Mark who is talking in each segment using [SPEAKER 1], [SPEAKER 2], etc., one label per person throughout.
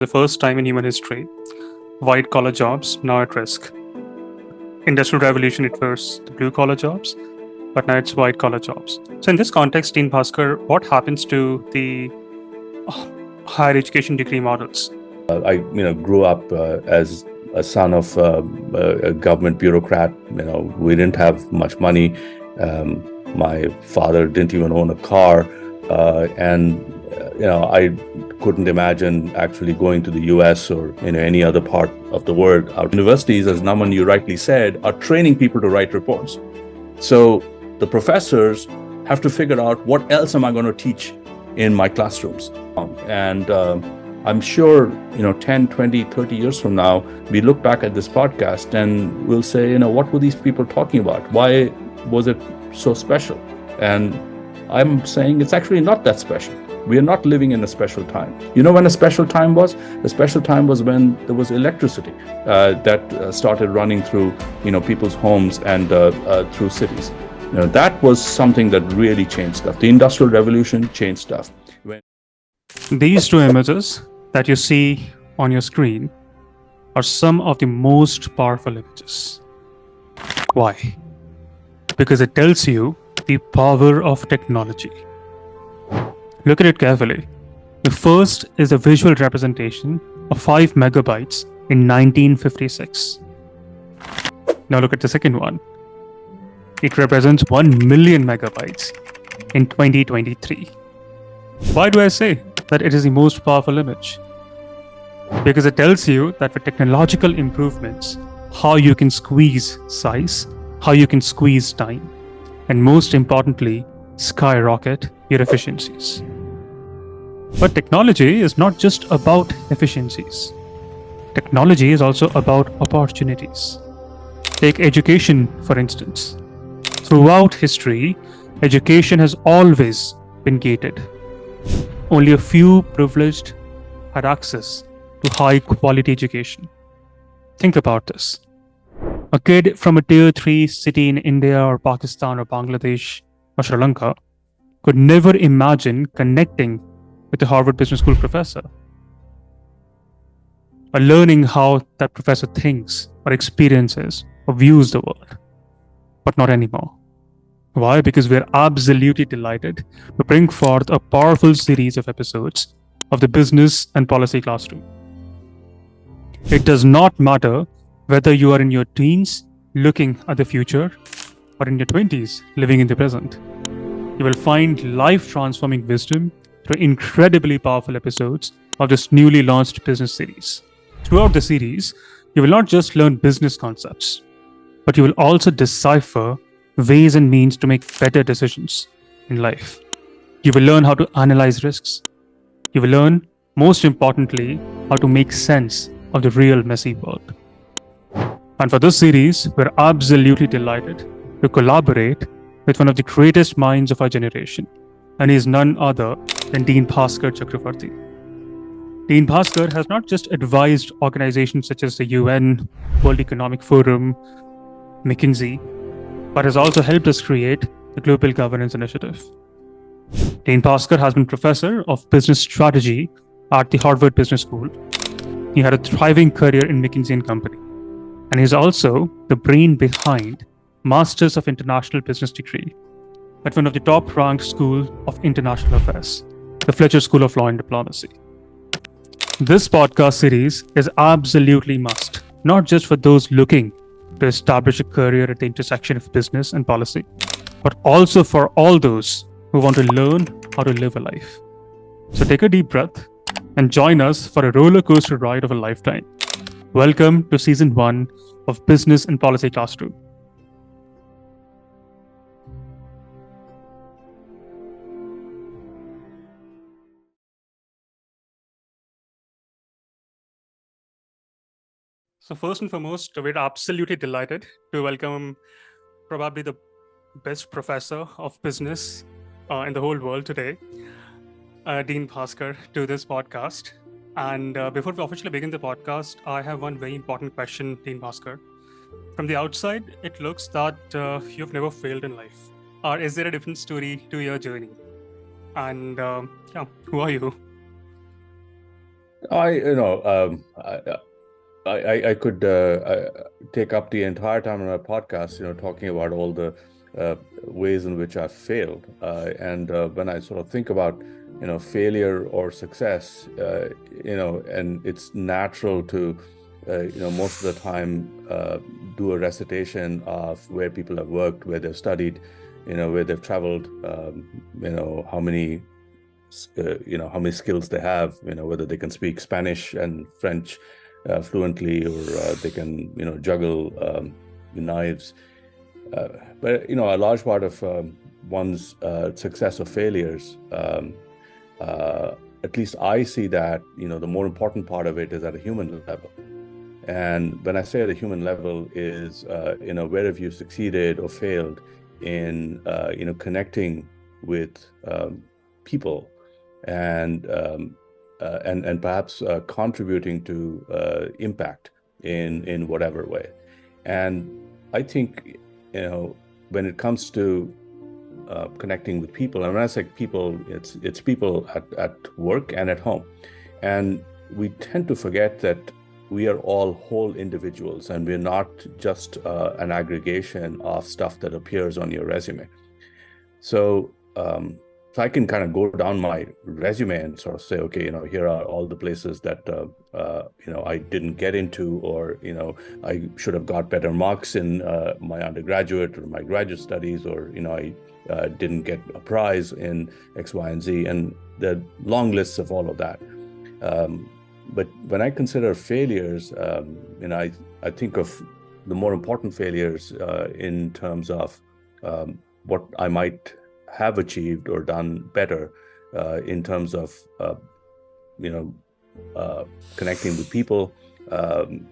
[SPEAKER 1] the first time in human history, white collar jobs now at risk. Industrial revolution, it was the blue collar jobs, but now it's white collar jobs. So in this context, Dean Bhaskar, what happens to the higher education degree models?
[SPEAKER 2] I grew up as a son of a government bureaucrat. We didn't have much money. My father didn't even own a car, and I couldn't imagine actually going to the US or any other part of the world. Our universities, as Naman, you rightly said, are training people to write reports. So the professors have to figure out, what else am I going to teach in my classrooms? And I'm sure, 10, 20, 30 years from now, we look back at this podcast and we'll say, what were these people talking about? Why was it so special? And I'm saying it's actually not that special. We are not living in a special time. You know when a special time was? A special time was when there was electricity that started running through, people's homes and through cities. That was something that really changed stuff. The Industrial Revolution changed stuff.
[SPEAKER 1] These two images that you see on your screen are some of the most powerful images. Why? Because it tells you the power of technology. Look at it carefully. The first is a visual representation of 5 megabytes in 1956. Now look at the second one. It represents 1 million megabytes in 2023. Why do I say that it is the most powerful image? Because it tells you that with technological improvements, how you can squeeze size, how you can squeeze time, and most importantly, skyrocket your efficiencies. But technology is not just about efficiencies. Technology is also about opportunities. Take education, for instance. Throughout history, education has always been gated. Only a few privileged had access to high quality education. Think about this. A kid from a tier 3 city in India or Pakistan or Bangladesh or Sri Lanka could never imagine connecting with a Harvard Business School professor or learning how that professor thinks or experiences or views the world. But not anymore. Why? Because we're absolutely delighted to bring forth a powerful series of episodes of the Business and Policy Classroom. It does not matter whether you are in your teens looking at the future or in your 20s living in the present. You will find life-transforming wisdom through incredibly powerful episodes of this newly launched business series. Throughout the series, you will not just learn business concepts, but you will also decipher ways and means to make better decisions in life. You will learn how to analyze risks. You will learn, most importantly, how to make sense of the real messy world. And for this series, we're absolutely delighted to collaborate with one of the greatest minds of our generation, and he is none other than Dean Bhaskar Chakravarti. Dean Bhaskar has not just advised organizations such as the UN, World Economic Forum, McKinsey, but has also helped us create the Global Governance Initiative. Dean Bhaskar has been professor of business strategy at the Harvard Business School. He had a thriving career in McKinsey & Company, and he is also the brain behind Masters of International Business degree at one of the top-ranked schools of international affairs, the Fletcher School of Law and Diplomacy. This podcast series is absolutely must, not just for those looking to establish a career at the intersection of business and policy, but also for all those who want to learn how to live a life. So take a deep breath and join us for a roller coaster ride of a lifetime. Welcome to Season 1 of Business and Policy Classroom. So first and foremost, we're absolutely delighted to welcome probably the best professor of business in the whole world today, Dean Bhaskar, to this podcast. And before we officially begin the podcast, I have one very important question, Dean Bhaskar. From the outside, it looks that you've never failed in life. Or is there a different story to your journey? And who are you?
[SPEAKER 2] I, you know, I could take up the entire time on our podcast, talking about all the ways in which I've failed. And when I sort of think about, failure or success, and it's natural to, most of the time do a recitation of where people have worked, where they've studied, where they've traveled, how many skills they have, whether they can speak Spanish and French fluently, or they can, juggle knives. But a large part of one's success or failures, at least I see that, the more important part of it is at a human level. And when I say at a human level is, where have you succeeded or failed in, connecting with people, and perhaps contributing to impact in whatever way. And I think, when it comes to connecting with people, and when I say people, it's people at work and at home. And we tend to forget that we are all whole individuals, and we're not just an aggregation of stuff that appears on your resume. So, so I can kind of go down my resume and sort of say, okay, here are all the places that I didn't get into, or I should have got better marks in my undergraduate or my graduate studies, or I didn't get a prize in X, Y, and Z, and the long lists of all of that. But when I consider failures, I think of the more important failures in terms of what I might have achieved or done better in terms of connecting with people,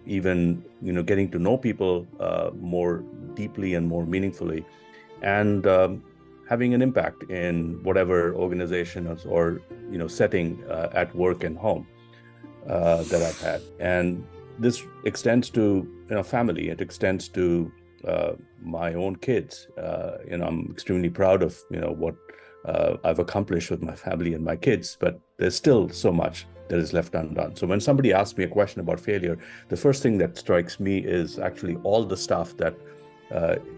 [SPEAKER 2] even getting to know people more deeply and more meaningfully, and having an impact in whatever organization or setting at work and home that I've had. And this extends to family. It extends to my own kids. I'm extremely proud of what I've accomplished with my family and my kids, but there's still so much that is left undone. So when somebody asks me a question about failure, the first thing that strikes me is actually all the stuff that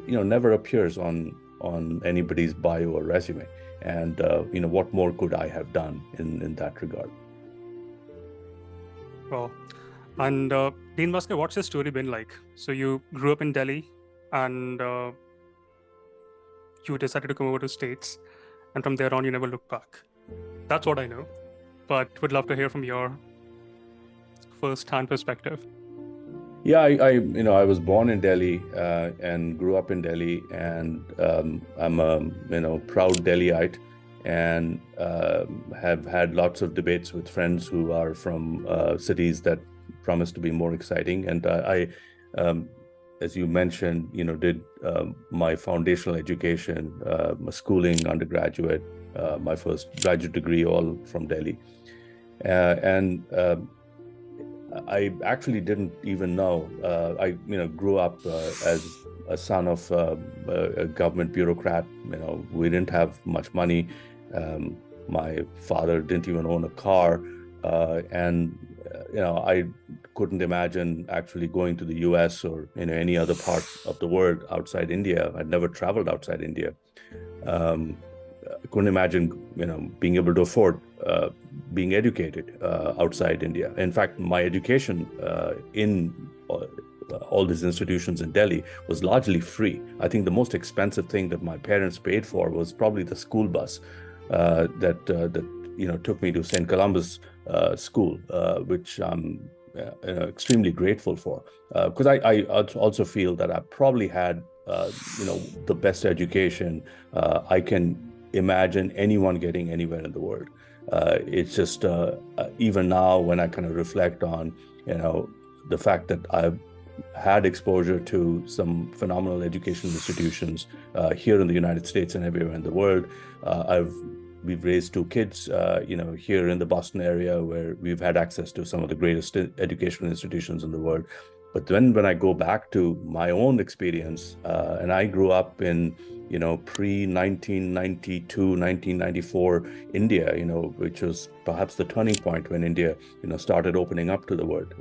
[SPEAKER 2] never appears on anybody's bio or resume, and what more could I have done in that regard.
[SPEAKER 1] Well, and Dean Bhaskar, what's your story been like? So you grew up in Delhi, and you decided to come over to States, and from there on, you never looked back. That's what I know, but would love to hear from your first-hand perspective.
[SPEAKER 2] Yeah, I was born in Delhi and grew up in Delhi, and I'm a proud Delhiite, and have had lots of debates with friends who are from cities that promise to be more exciting. And as you mentioned, did my foundational education, my schooling, undergraduate, my first graduate degree, all from Delhi, and I actually didn't even know. I grew up as a son of a government bureaucrat. We didn't have much money. My father didn't even own a car, and I couldn't imagine actually going to the U.S. or any other part of the world outside India. I'd never traveled outside India. I couldn't imagine being able to afford being educated outside India. In fact, my education in all these institutions in Delhi was largely free. I think the most expensive thing that my parents paid for was probably the school bus that took me to St. Columba's School, which I'm extremely grateful for, because I also feel that I probably had the best education I can imagine anyone getting anywhere in the world. It's just even now when I kind of reflect on the fact that I've had exposure to some phenomenal educational institutions here in the United States and everywhere in the world. We've raised two kids, here in the Boston area, where we've had access to some of the greatest educational institutions in the world. But then when I go back to my own experience, and I grew up in pre 1992, 1994 India, which was perhaps the turning point when India, started opening up to the world.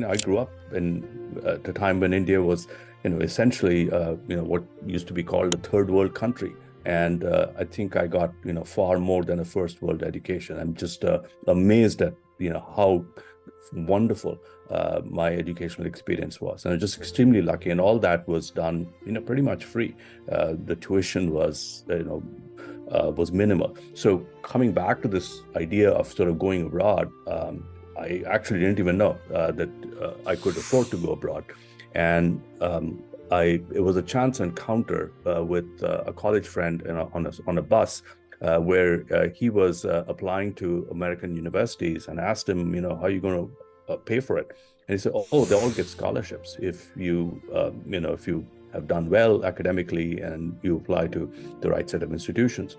[SPEAKER 2] I grew up at a time when India was, essentially, what used to be called a third world country. And I think I got, far more than a first world education. I'm just amazed at, how wonderful my educational experience was. And I'm just extremely lucky. And all that was done, pretty much free. The tuition was, was minimal. So coming back to this idea of sort of going abroad, I actually didn't even know that I could afford to go abroad. And it was a chance encounter with a college friend on a bus where he was applying to American universities, and asked him, how are you going to pay for it? And he said, oh, they all get scholarships if you, if you have done well academically and you apply to the right set of institutions.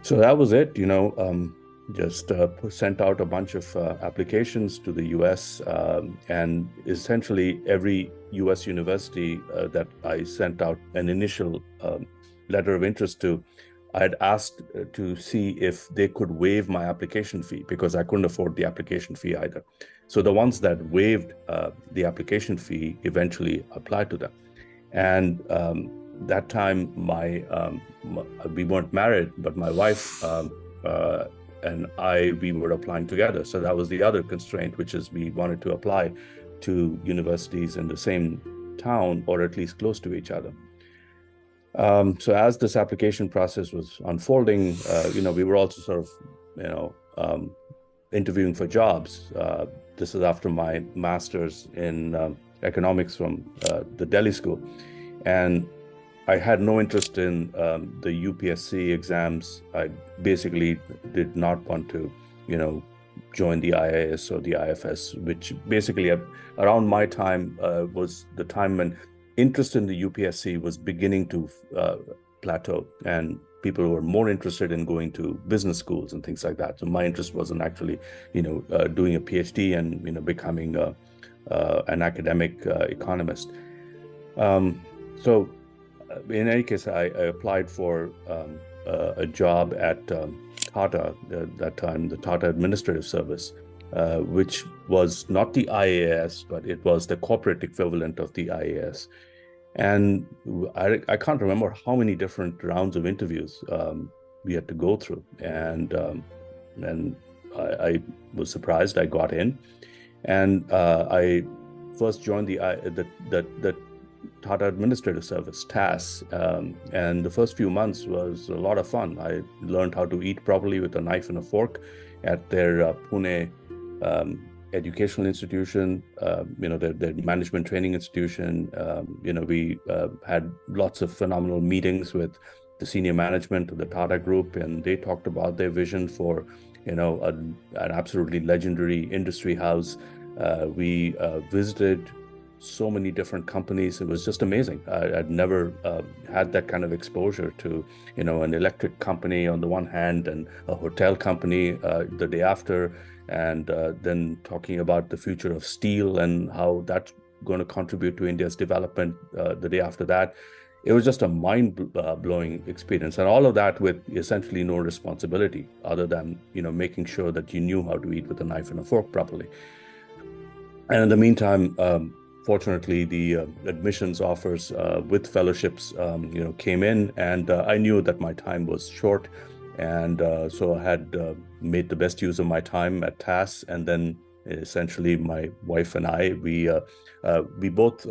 [SPEAKER 2] So that was it, just sent out a bunch of applications to the US, and essentially every US university that I sent out an initial letter of interest to, I had asked to see if they could waive my application fee, because I couldn't afford the application fee either. So the ones that waived the application fee eventually applied to them. And that time, we weren't married, but my wife and we were applying together. So that was the other constraint, which is we wanted to apply to universities in the same town, or at least close to each other. So as this application process was unfolding, we were also sort of, interviewing for jobs. This is after my master's in economics from the Delhi School. And I had no interest in the UPSC exams. I basically did not want to, join the IIS or the IFS, which basically around my time was the time when interest in the UPSC was beginning to plateau, and people were more interested in going to business schools and things like that. So my interest wasn't actually, doing a PhD and, becoming an academic economist. So in any case, I applied for a job at Tata at that time, the Tata Administrative Service, which was not the IAS, but it was the corporate equivalent of the IAS. And I can't remember how many different rounds of interviews we had to go through. And I was surprised I got in. And I first joined the Tata Administrative Service, TAS, and the first few months was a lot of fun. I learned how to eat properly with a knife and a fork at their Pune educational institution, their management training institution. We had lots of phenomenal meetings with the senior management of the Tata Group, and they talked about their vision for, an absolutely legendary industry house. We visited so many different companies. It was just amazing. I'd never had that kind of exposure to, an electric company on the one hand and a hotel company the day after, and then talking about the future of steel and how that's going to contribute to India's development the day after that. It was just a mind-blowing experience, and all of that with essentially no responsibility other than, making sure that you knew how to eat with a knife and a fork properly. And in the meantime, fortunately, the admissions offers with fellowships, came in, and I knew that my time was short, and so I had made the best use of my time at TAS. And then essentially, my wife and I, we both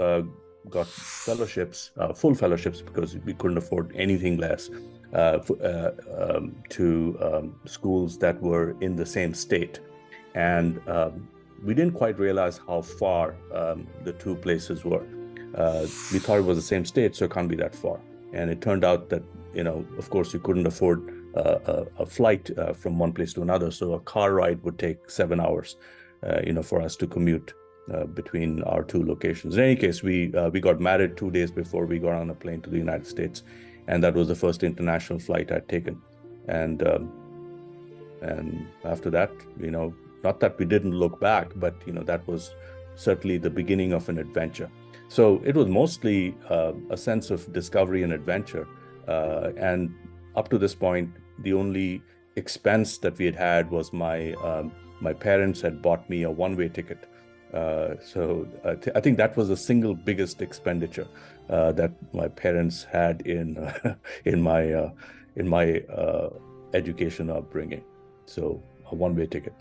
[SPEAKER 2] got fellowships, full fellowships, because we couldn't afford anything less, to schools that were in the same state, and we didn't quite realize how far the two places were. We thought it was the same state, so it can't be that far. And it turned out that, of course, you couldn't afford a flight from one place to another. So a car ride would take 7 hours, for us to commute between our two locations. In any case, we got married 2 days before we got on a plane to the United States. And that was the first international flight I'd taken. And after that, not that we didn't look back, but that was certainly the beginning of an adventure. So it was mostly a sense of discovery and adventure, And up to this point, the only expense that we had was my parents had bought me a one-way ticket. So I think that was the single biggest expenditure that my parents had in in my education upbringing. So a one-way ticket.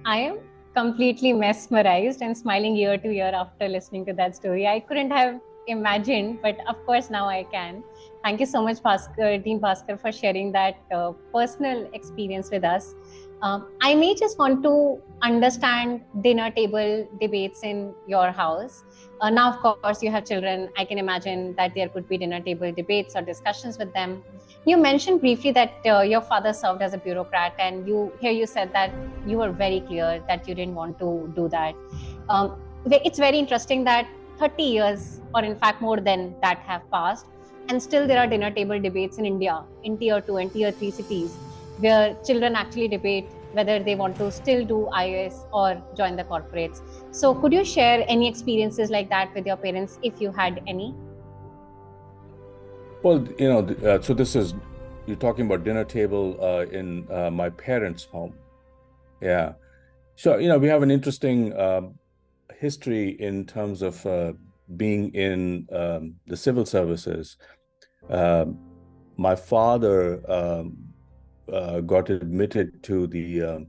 [SPEAKER 3] I am completely mesmerized and smiling ear to ear after listening to that story. I couldn't have imagined, but of course now I can. Thank you so much, Dean Bhaskar, for sharing that personal experience with us. I may just want to understand dinner table debates in your house. Now, of course, you have children. I can imagine that there could be dinner table debates or discussions with them. You mentioned briefly that your father served as a bureaucrat, and you said that you were very clear that you didn't want to do that. It's very interesting that 30 years, or in fact more than that, have passed, and still there are dinner table debates in India, in tier 2 and tier 3 cities, where children actually debate whether they want to still do IAS or join the corporates. So could you share any experiences like that with your parents, if you had any?
[SPEAKER 2] Well, so you're talking about dinner table in my parents' home. Yeah. So, we have an interesting history in terms of being in the civil services. My father got admitted to the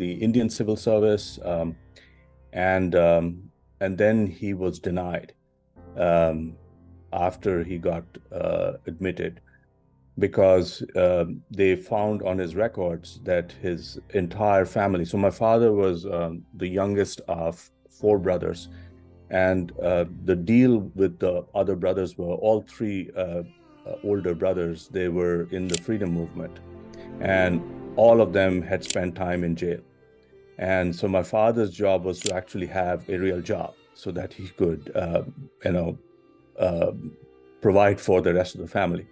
[SPEAKER 2] Indian Civil Service, and then he was denied after he got admitted, because they found on his records that his entire family. So my father was the youngest of 4 brothers, and the deal with the other brothers were all 3 older brothers. They were in the freedom movement, and all of them had spent time in jail. And so my father's job was to actually have a real job so that he could, provide for the rest of the family.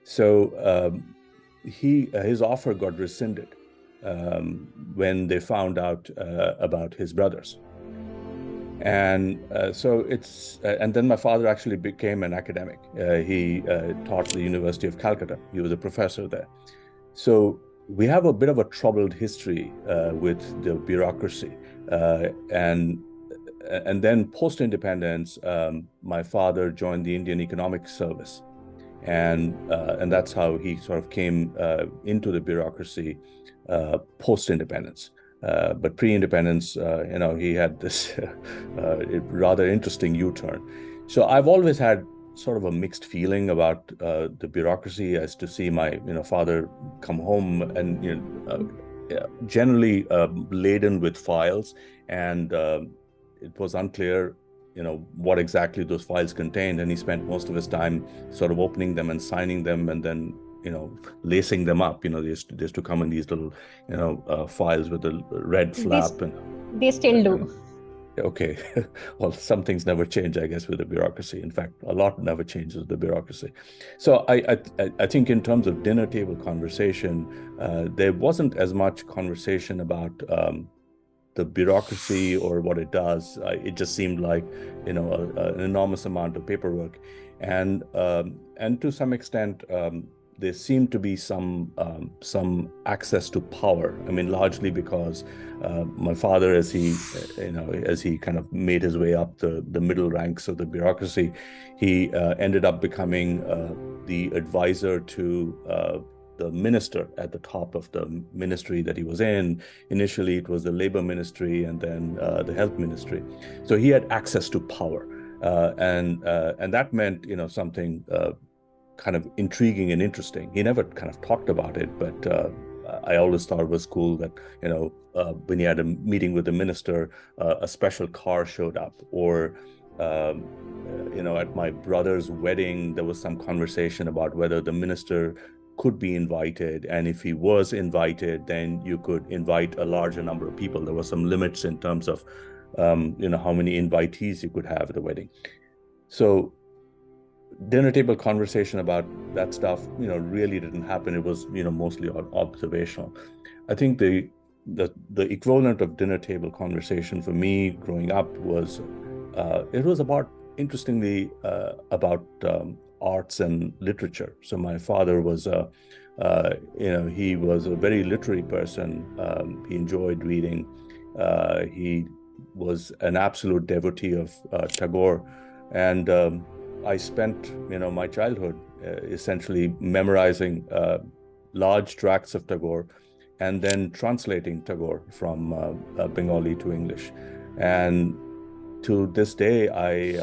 [SPEAKER 2] So his offer got rescinded when they found out about his brothers. And and then my father actually became an academic. He taught at the University of Calcutta. He was a professor there. So we have a bit of a troubled history with the bureaucracy. And then post-independence, my father joined the Indian Economic Service. And that's how he sort of came into the bureaucracy post-independence. But pre-independence, he had this rather interesting U-turn. So I've always had sort of a mixed feeling about the bureaucracy, as to see my father come home and generally laden with files, and it was unclear what exactly those files contained, and he spent most of his time sort of opening them and signing them, and then lacing them up. They used to come in these little files with a red flap.
[SPEAKER 3] They still do.
[SPEAKER 2] Okay. Well, some things never change, I guess, with the bureaucracy. In fact, a lot never changes with the bureaucracy. So I think in terms of dinner table conversation, there wasn't as much conversation about the bureaucracy or what it does. It just seemed like an enormous amount of paperwork, and to some extent there seemed to be some access to power. I mean, largely because my father, as he kind of made his way up the middle ranks of the bureaucracy, he ended up becoming the advisor to the minister at the top of the ministry that he was in. Initially, it was the labor ministry, and then the health ministry. So he had access to power, and that meant something kind of intriguing and interesting. He never kind of talked about it, but I always thought it was cool that when he had a meeting with the minister, a special car showed up, or at my brother's wedding, there was some conversation about whether the minister could be invited, and if he was invited, then you could invite a larger number of people. There were some limits in terms of how many invitees you could have at the wedding. So dinner table conversation about that stuff really didn't happen. It was mostly observational. I think the equivalent of dinner table conversation for me growing up was it was about interestingly about arts and literature. So my father was he was a very literary person. He enjoyed reading. He was an absolute devotee of Tagore, and I spent my childhood essentially memorizing large tracts of Tagore, and then translating Tagore from Bengali to English. And to this day, I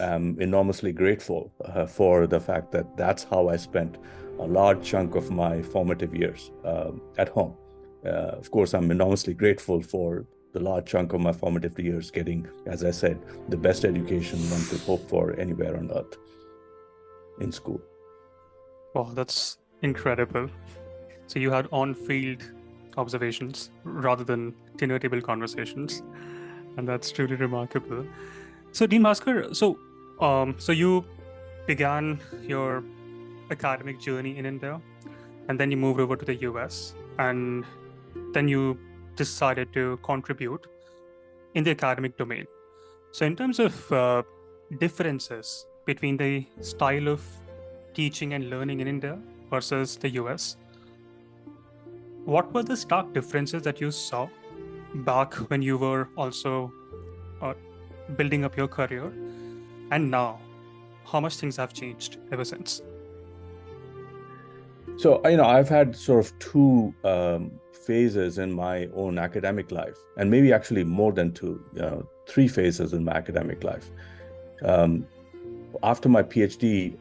[SPEAKER 2] am enormously grateful for the fact that that's how I spent a large chunk of my formative years at home. Of course, I'm enormously grateful for the large chunk of my formative years getting, as I said, the best education one could hope for anywhere on earth in school.
[SPEAKER 1] Wow, that's incredible. So you had on-field observations rather than dinner table conversations, and that's truly remarkable. So, Dean Bhaskar, so you began your academic journey in India, and then you moved over to the US, and then you decided to contribute in the academic domain. So, in terms of differences between the style of teaching and learning in India versus the US, what were the stark differences that you saw back when you were also building up your career, and now how much things have changed ever since?
[SPEAKER 2] So, I've had sort of two phases in my own academic life, and maybe actually more than two, three phases in my academic life. After my PhD,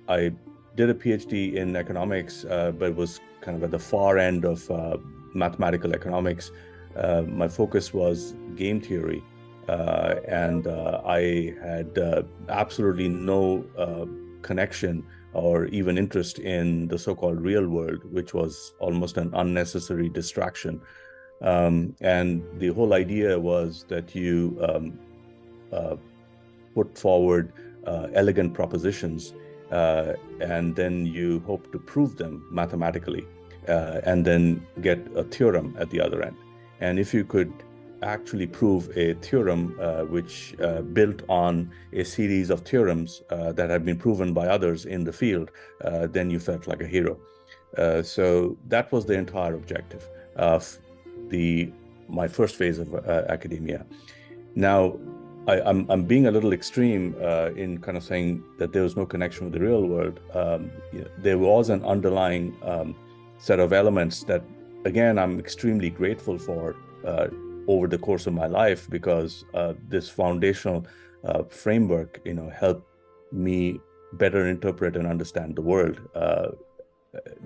[SPEAKER 2] I did a PhD in economics, but it was kind of at the far end of mathematical economics. My focus was game theory, and I had absolutely no connection or even interest in the so-called real world, which was almost an unnecessary distraction. And the whole idea was that you put forward elegant propositions, and then you hope to prove them mathematically, and then get a theorem at the other end. And if you could actually prove a theorem which built on a series of theorems that had been proven by others in the field, then you felt like a hero. So that was the entire objective of my first phase of academia. Now, I'm being a little extreme in kind of saying that there was no connection with the real world. There was an underlying set of elements that, again, I'm extremely grateful for over the course of my life, because this foundational framework, helped me better interpret and understand the world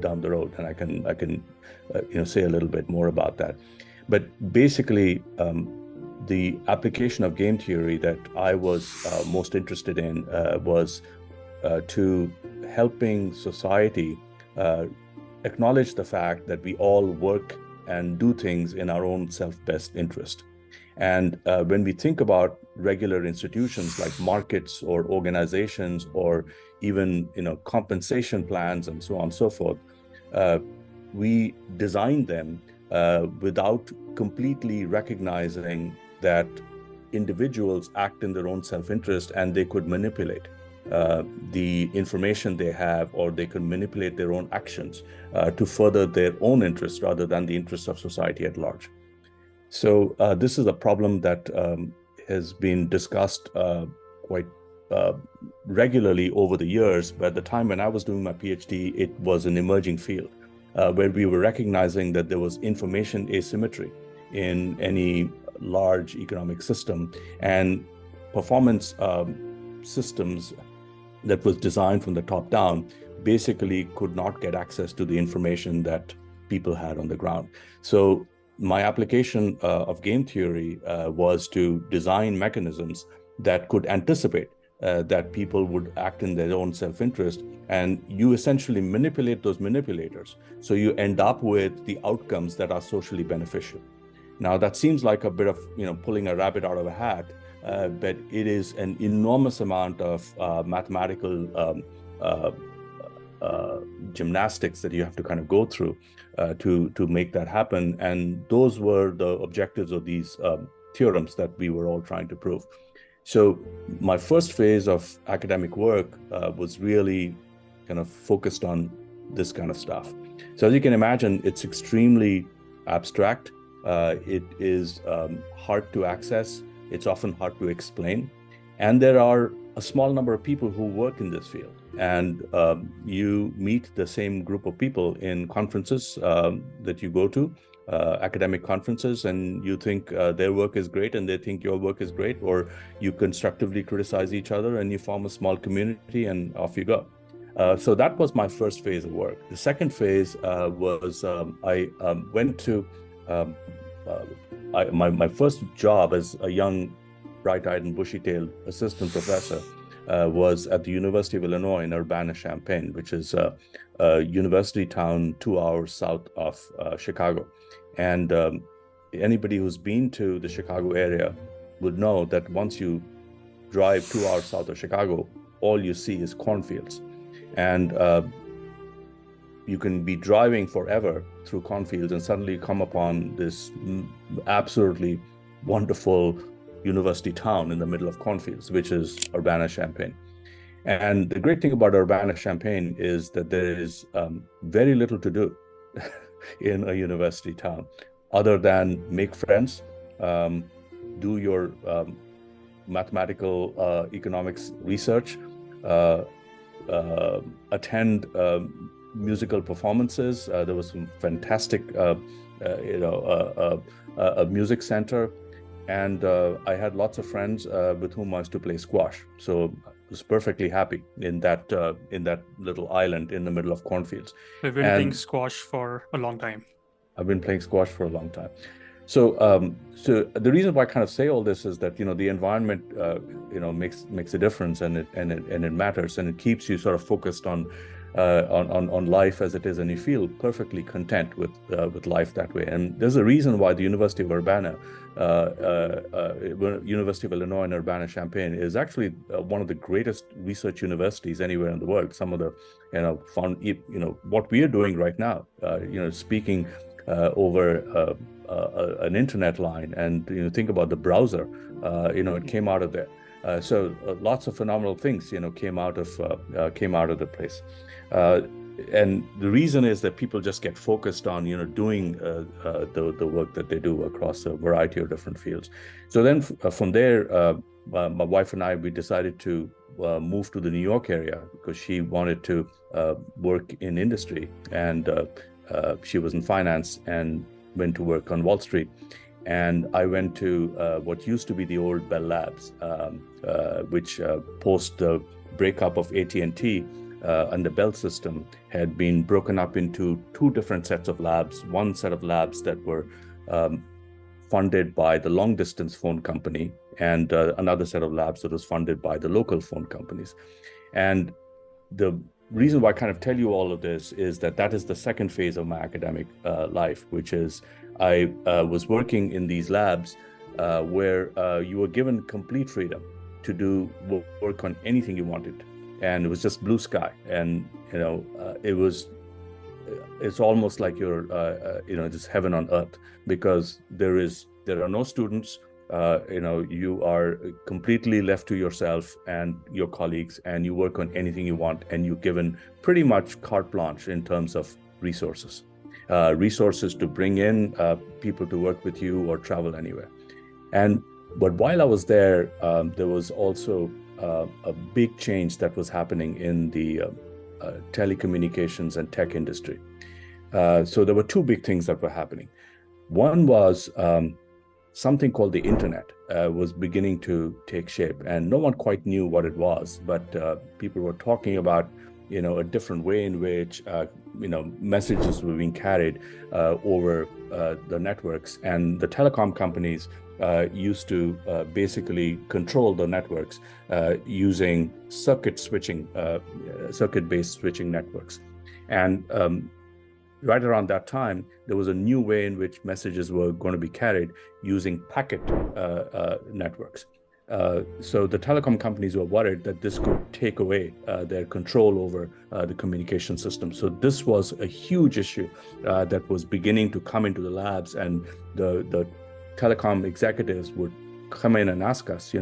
[SPEAKER 2] down the road. And I can say a little bit more about that. But basically, the application of game theory that I was most interested in was to helping society acknowledge the fact that we all work and do things in our own self-best interest. And when we think about regular institutions like markets or organizations or even compensation plans and so on and so forth, we design them without completely recognizing that individuals act in their own self-interest, and they could manipulate the information they have, or they could manipulate their own actions to further their own interests rather than the interests of society at large. So this is a problem that has been discussed quite regularly over the years. But at the time when I was doing my PhD, it was an emerging field where we were recognizing that there was information asymmetry in any large economic system, and performance systems that was designed from the top down basically could not get access to the information that people had on the ground. So my application of game theory was to design mechanisms that could anticipate that people would act in their own self-interest, and you essentially manipulate those manipulators. So you end up with the outcomes that are socially beneficial. Now, that seems like a bit of pulling a rabbit out of a hat, but it is an enormous amount of mathematical gymnastics that you have to kind of go through to make that happen. And those were the objectives of these theorems that we were all trying to prove. So my first phase of academic work was really kind of focused on this kind of stuff. So as you can imagine, it's extremely abstract. It is hard to access. It's often hard to explain. And there are a small number of people who work in this field. And you meet the same group of people in conferences that you go to, academic conferences, and you think their work is great and they think your work is great, or you constructively criticize each other and you form a small community and off you go. So that was my first phase of work. The second phase was I went to my first job as a young, bright-eyed and bushy-tailed assistant professor was at the University of Illinois in Urbana-Champaign, which is a university town 2 hours south of Chicago. And anybody who's been to the Chicago area would know that once you drive 2 hours south of Chicago, all you see is cornfields. And you can be driving forever through cornfields and suddenly come upon this absolutely wonderful university town in the middle of cornfields, which is Urbana-Champaign. And the great thing about Urbana-Champaign is that there is very little to do in a university town other than make friends, do your mathematical economics research, attend musical performances. There was some fantastic, a music center, and I had lots of friends with whom I used to play squash. So I was perfectly happy in that little island in the middle of cornfields.
[SPEAKER 1] I've been playing squash for a long time.
[SPEAKER 2] I've been playing squash for a long time. So, so the reason why I kind of say all this is that the environment makes a difference, and it matters, and it keeps you sort of focused on life as it is, and you feel perfectly content with life that way. And there's a reason why the University of Urbana, University of Illinois in Urbana-Champaign, is actually one of the greatest research universities anywhere in the world. Some of the what we are doing right now, speaking over an internet line, and think about the browser, it came out of there. So lots of phenomenal things came out of the place, and the reason is that people just get focused on doing the work that they do across a variety of different fields. So then from there, my wife and I, we decided to move to the New York area because she wanted to work in industry, and she was in finance and went to work on Wall Street. And I went to what used to be the old Bell Labs, which post the breakup of AT&T and the Bell system had been broken up into two different sets of labs. One set of labs that were funded by the long distance phone company, and another set of labs that was funded by the local phone companies. And the reason why I kind of tell you all of this is that is the second phase of my academic life, which is I was working in these labs where you were given complete freedom to do work on anything you wanted, and it was just blue sky. And it's almost like you're just heaven on earth, because there are no students. You are completely left to yourself and your colleagues, and you work on anything you want, and you're given pretty much carte blanche in terms of resources to bring in people to work with you or travel anywhere. But while I was there, there was also a big change that was happening in the telecommunications and tech industry. So there were two big things that were happening. One was something called the internet was beginning to take shape, and no one quite knew what it was, but people were talking about a different way in which messages were being carried over the networks, and the telecom companies used to basically control the networks using circuit-based switching networks. And right around that time, there was a new way in which messages were going to be carried using packet networks. So the telecom companies were worried that this could take away their control over the communication system. So this was a huge issue that was beginning to come into the labs, and the telecom executives would come in and ask us,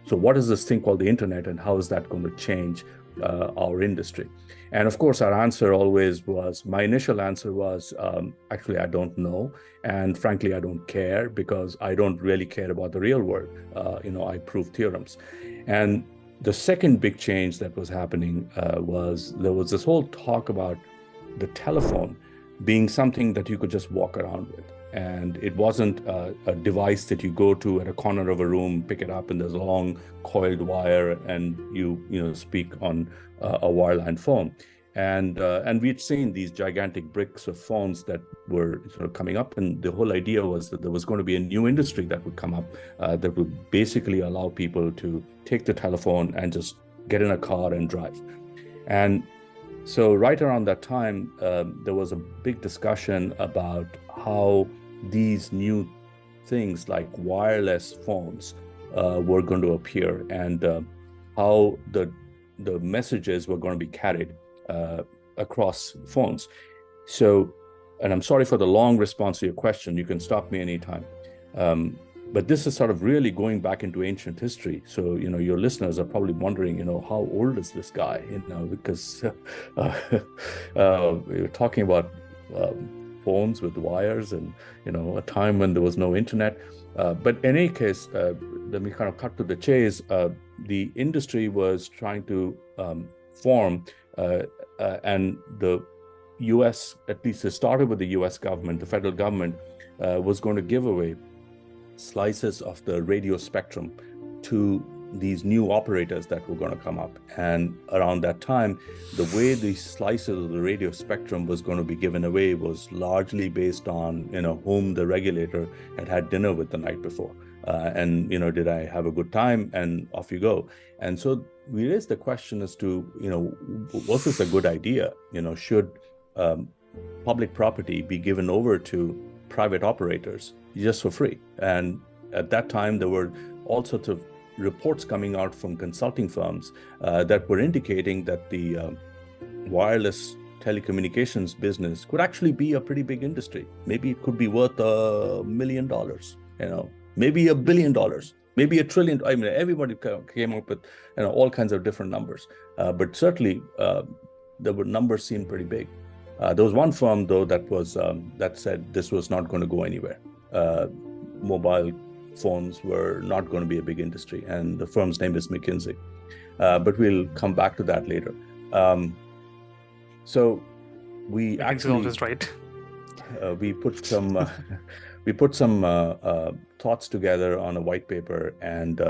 [SPEAKER 2] So what is this thing called the internet, and how is that going to change our industry? And of course, our answer always was, my initial answer was, actually, I don't know. And frankly, I don't care, because I don't really care about the real world. I prove theorems. And the second big change that was happening was there was this whole talk about the telephone being something that you could just walk around with. And it wasn't a device that you go to at a corner of a room, pick it up, and there's a long coiled wire, and you speak on a wireline phone. And we'd seen these gigantic bricks of phones that were sort of coming up, and the whole idea was that there was going to be a new industry that would come up that would basically allow people to take the telephone and just get in a car and drive. And so right around that time, there was a big discussion about how these new things like wireless phones were going to appear, and how the messages were going to be carried across phones. So, and I'm sorry for the long response to your question, you can stop me anytime. But this is sort of really going back into ancient history. So, your listeners are probably wondering, how old is this guy? Because we were talking about phones with wires, and, a time when there was no internet. But in any case, let me kind of cut to the chase. The industry was trying to form, and the US, at least it started with the US government, the federal government, was going to give away slices of the radio spectrum to these new operators that were going to come up. And around that time, the way these slices of the radio spectrum was going to be given away was largely based on, whom the regulator had dinner with the night before. And, did I have a good time? And off you go. And so we raised the question as to, was this a good idea? Should public property be given over to private operators just for free? And at that time, there were all sorts of reports coming out from consulting firms that were indicating that the wireless telecommunications business could actually be a pretty big industry. Maybe it could be worth $1 million, maybe $1 billion, maybe $1 trillion. I mean, everybody came up with all kinds of different numbers, but certainly the numbers seemed pretty big. There was one firm, though, that said this was not going to go anywhere. Mobile phones were not going to be a big industry, and the firm's name is McKinsey. But we'll come back to that later. So we actually
[SPEAKER 1] right.
[SPEAKER 2] We put some thoughts together on a white paper, and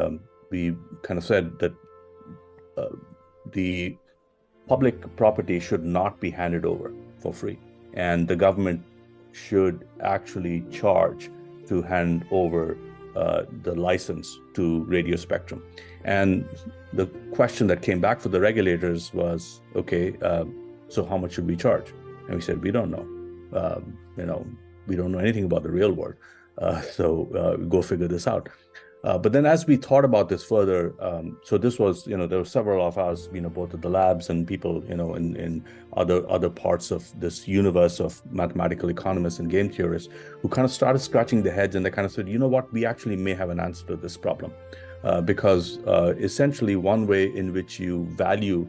[SPEAKER 2] we kind of said that the public property should not be handed over for free, and the government should actually charge to hand over the license to radio spectrum. And the question that came back for the regulators was, okay, so how much should we charge? And we said, we don't know. We don't know anything about the real world. So go figure this out. But then as we thought about this further, so this was, there were several of us, both at the labs and people, in other parts of this universe of mathematical economists and game theorists, who kind of started scratching their heads, and they kind of said, you know what, we actually may have an answer to this problem. Because essentially one way in which you value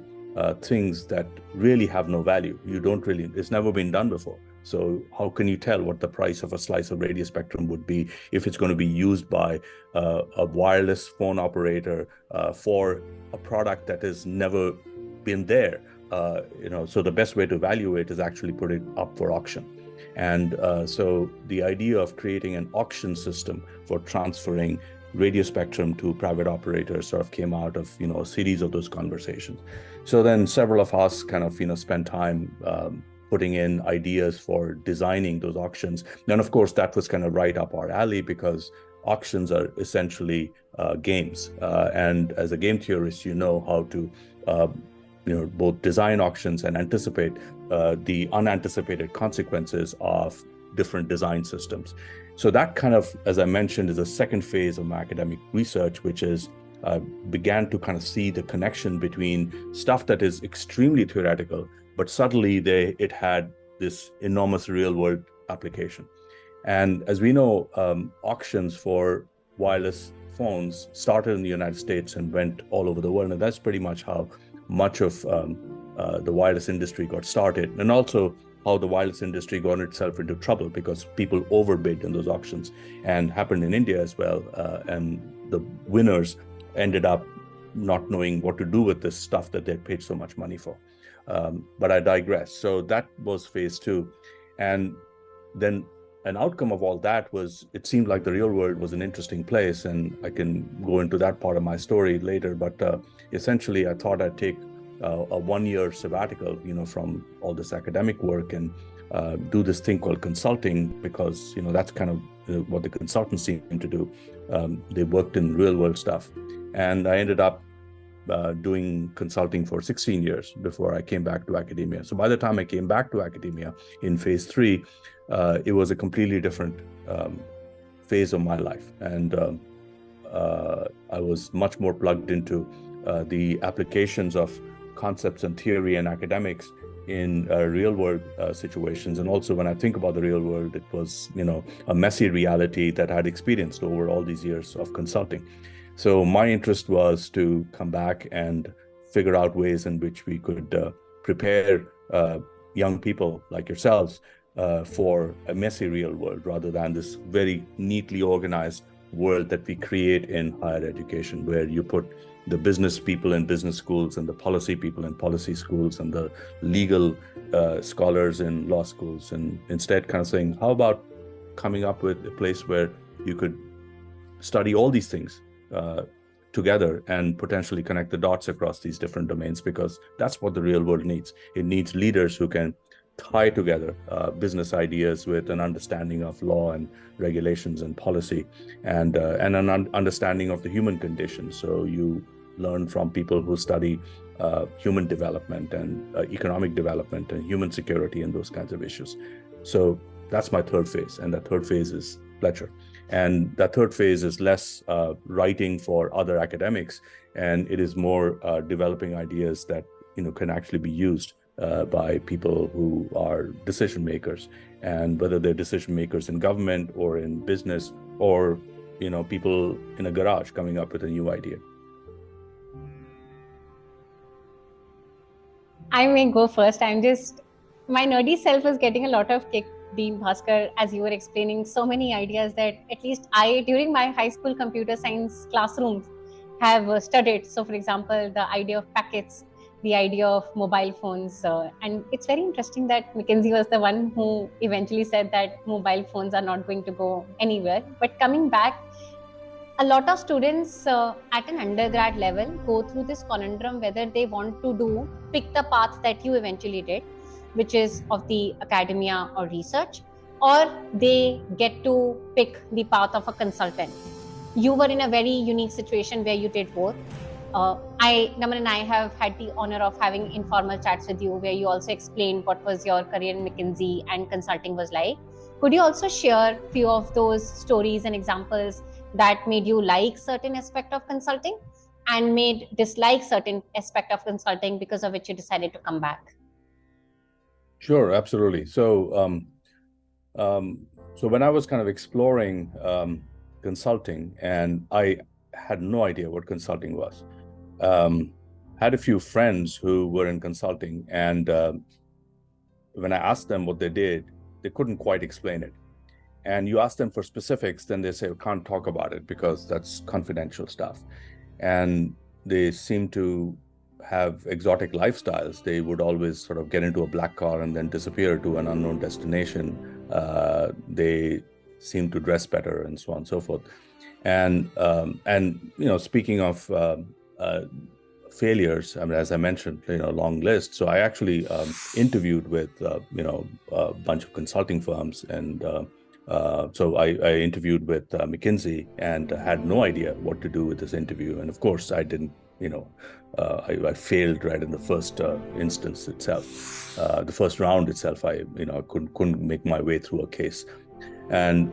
[SPEAKER 2] things that really have no value, it's never been done before. So how can you tell what the price of a slice of radio spectrum would be if it's going to be used by a wireless phone operator for a product that has never been there? So the best way to evaluate is actually put it up for auction. And so the idea of creating an auction system for transferring radio spectrum to private operators sort of came out of, a series of those conversations. So then several of us kind of, spent time putting in ideas for designing those auctions. And of course, that was kind of right up our alley, because auctions are essentially games. And as a game theorist, you know how to both design auctions and anticipate the unanticipated consequences of different design systems. So that kind of, as I mentioned, is a second phase of my academic research, which is began to kind of see the connection between stuff that is extremely theoretical, but suddenly it had this enormous real world application. And as we know, auctions for wireless phones started in the United States and went all over the world. And that's pretty much how much of the wireless industry got started, and also how the wireless industry got itself into trouble because people overbid in those auctions, and happened in India as well. And the winners ended up not knowing what to do with this stuff that they'd paid so much money for. But I digress. So that was phase two. And then an outcome of all that was, it seemed like the real world was an interesting place, and I can go into that part of my story later. But essentially, I thought I'd take a 1-year sabbatical, from all this academic work, and do this thing called consulting, because that's kind of what the consultants seem to do. They worked in real world stuff, and I ended up doing consulting for 16 years before I came back to academia. So by the time I came back to academia in phase 3, it was a completely different phase of my life, and I was much more plugged into the applications of concepts and theory and academics in real world situations. And also, when I think about the real world, it was a messy reality that I had experienced over all these years of consulting. So my interest was to come back and figure out ways in which we could prepare young people like yourselves for a messy real world, rather than this very neatly organized world that we create in higher education, where you put the business people in business schools, and the policy people in policy schools, and the legal scholars in law schools, and instead kind of saying, how about coming up with a place where you could study all these things together and potentially connect the dots across these different domains, because that's what the real world needs. It needs leaders who can tie together business ideas with an understanding of law and regulations and policy, and an understanding of the human condition. So you learn from people who study human development and economic development and human security and those kinds of issues. So that's my third phase, and that third phase is Fletcher. And that third phase is less writing for other academics, and it is more developing ideas that can actually be used by people who are decision makers, and whether they're decision makers in government or in business, or people in a garage coming up with a new idea.
[SPEAKER 3] I may go first. My nerdy self is getting a lot of kick, Dean Bhaskar, as you were explaining so many ideas that at least I, during my high school computer science classrooms, have studied. So for example, the idea of packets, the idea of mobile phones. And it's very interesting that McKinsey was the one who eventually said that mobile phones are not going to go anywhere. But coming back, a lot of students at an undergrad level go through this conundrum whether they want to pick the path that you eventually did, which is of the academia or research, or they get to pick the path of a consultant. You were in a very unique situation where you did both. Naman and I have had the honor of having informal chats with you, where you also explained what was your career in McKinsey and consulting was like. Could you also share a few of those stories and examples that made you like certain aspect of consulting and made dislike certain aspect of consulting, because of which you decided to come back?
[SPEAKER 2] Sure, absolutely. So, so when I was kind of exploring consulting, and I had no idea what consulting was, had a few friends who were in consulting, and when I asked them what they did, they couldn't quite explain it. And you ask them for specifics, then they say, we can't talk about it because that's confidential stuff. And they seem to have exotic lifestyles. They would always sort of get into a black car and then disappear to an unknown destination. They seem to dress better, and so on and so forth. And speaking of failures, I mean, as I mentioned, long list. So I actually interviewed with a bunch of consulting firms, and so I interviewed with McKinsey, and had no idea what to do with this interview. And of course, I didn't. I failed right in the first instance itself. The first round itself, I couldn't make my way through a case, and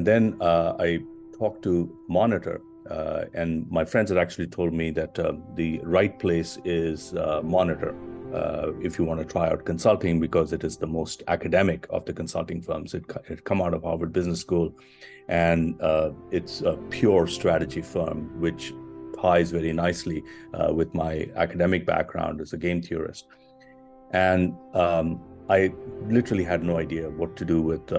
[SPEAKER 2] then I talked to Monitor, and my friends had actually told me that the right place is Monitor, if you want to try out consulting, because it is the most academic of the consulting firms. It come out of Harvard Business School, and it's a pure strategy firm, which ties very nicely with my academic background as a game theorist. And I literally had no idea what to do with,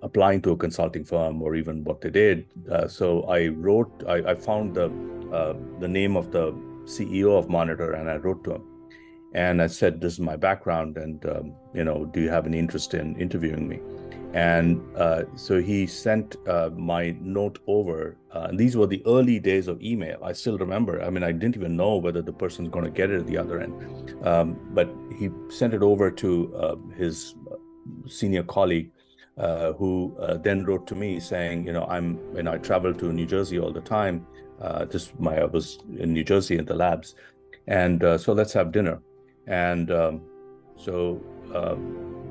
[SPEAKER 2] applying to a consulting firm or even what they did. So I found the name of the CEO of Monitor, and I wrote to him. And I said, this is my background, and, do you have any interest in interviewing me? And so he sent my note over. And these were the early days of email. I still remember. I mean, I didn't even know whether the person's going to get it at the other end. But he sent it over to his senior colleague, who then wrote to me saying, I travel to New Jersey all the time. I was in New Jersey in the labs. And so let's have dinner. And so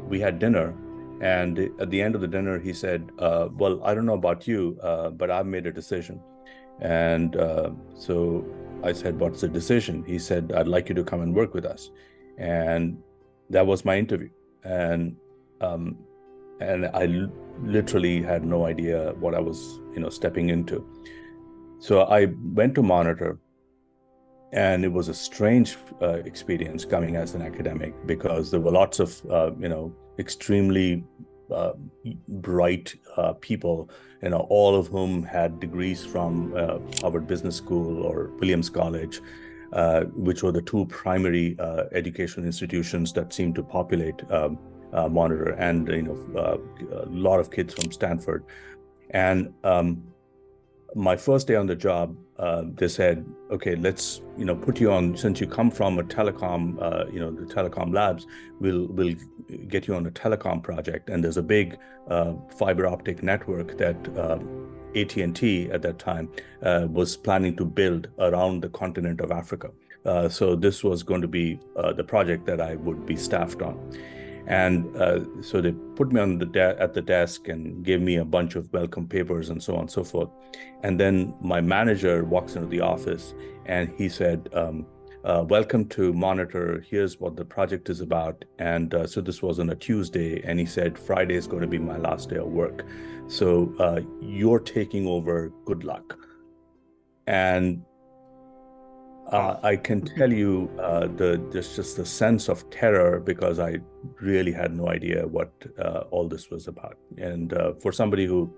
[SPEAKER 2] we had dinner. And at the end of the dinner, he said, well, I don't know about you, but I've made a decision. And so I said, what's the decision? He said, I'd like you to come and work with us. And that was my interview. And I literally had no idea what I was, stepping into. So I went to Monitor, and it was a strange experience coming as an academic, because there were lots of, extremely bright people, all of whom had degrees from Harvard Business School or Williams College, which were the two primary education institutions that seemed to populate Monitor, and a lot of kids from Stanford. And my first day on the job, they said, okay, let's put you on, since you come from a telecom, the telecom labs, we'll get you on a telecom project. And there's a big fiber optic network that AT&T at that time was planning to build around the continent of Africa. So this was going to be the project that I would be staffed on. And so they put me on at the desk and gave me a bunch of welcome papers and so on and so forth. And then my manager walks into the office, and he said, welcome to Monitor. Here's what the project is about. And so this was on a Tuesday, and he said, Friday is going to be my last day of work. So you're taking over. Good luck. And I can tell you just the sense of terror, because I really had no idea what all this was about. And for somebody who,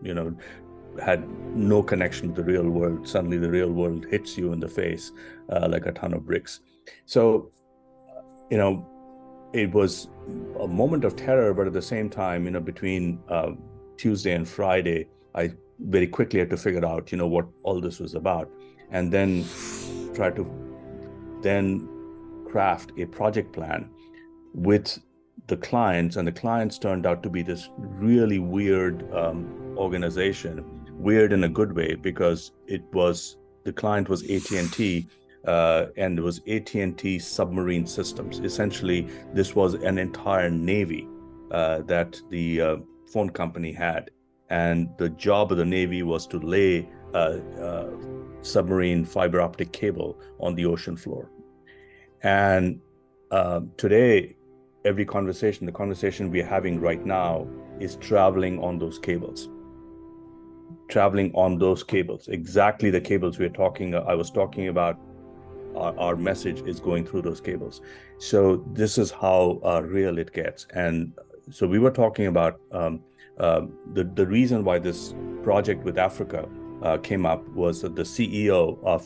[SPEAKER 2] had no connection to the real world, suddenly the real world hits you in the face like a ton of bricks. So, it was a moment of terror, but at the same time, between Tuesday and Friday, I very quickly had to figure out, what all this was about. And then try to then craft a project plan with the clients. And the clients turned out to be this really weird organization, weird in a good way, because the client was AT&T, and it was AT&T Submarine Systems. Essentially, this was an entire navy that the phone company had. And the job of the Navy was to lay submarine fiber optic cable on the ocean floor. And today, the conversation we're having right now is traveling on those cables. Exactly the cables I was talking about, our message is going through those cables. So this is how real it gets. And so we were talking about the reason why this project with Africa came up was that the CEO of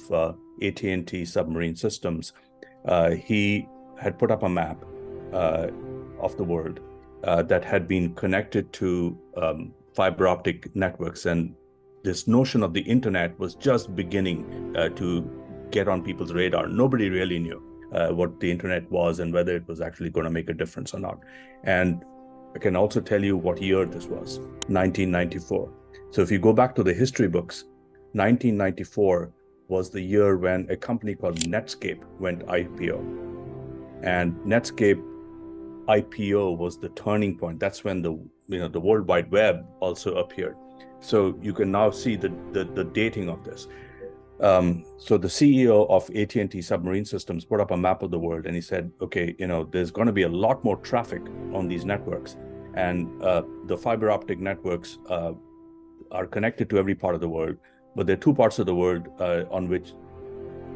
[SPEAKER 2] AT&T Submarine Systems, he had put up a map of the world that had been connected to fiber optic networks, and this notion of the internet was just beginning to get on people's radar. Nobody really knew what the internet was and whether it was actually going to make a difference or not. And I can also tell you what year this was, 1994. So if you go back to the history books, 1994 was the year when a company called Netscape went IPO. And Netscape IPO was the turning point. That's when the World Wide Web also appeared. So you can now see the dating of this. So the CEO of AT&T Submarine Systems put up a map of the world, and he said, okay, there's going to be a lot more traffic on these networks, and the fiber optic networks are connected to every part of the world, but there are two parts of the world on which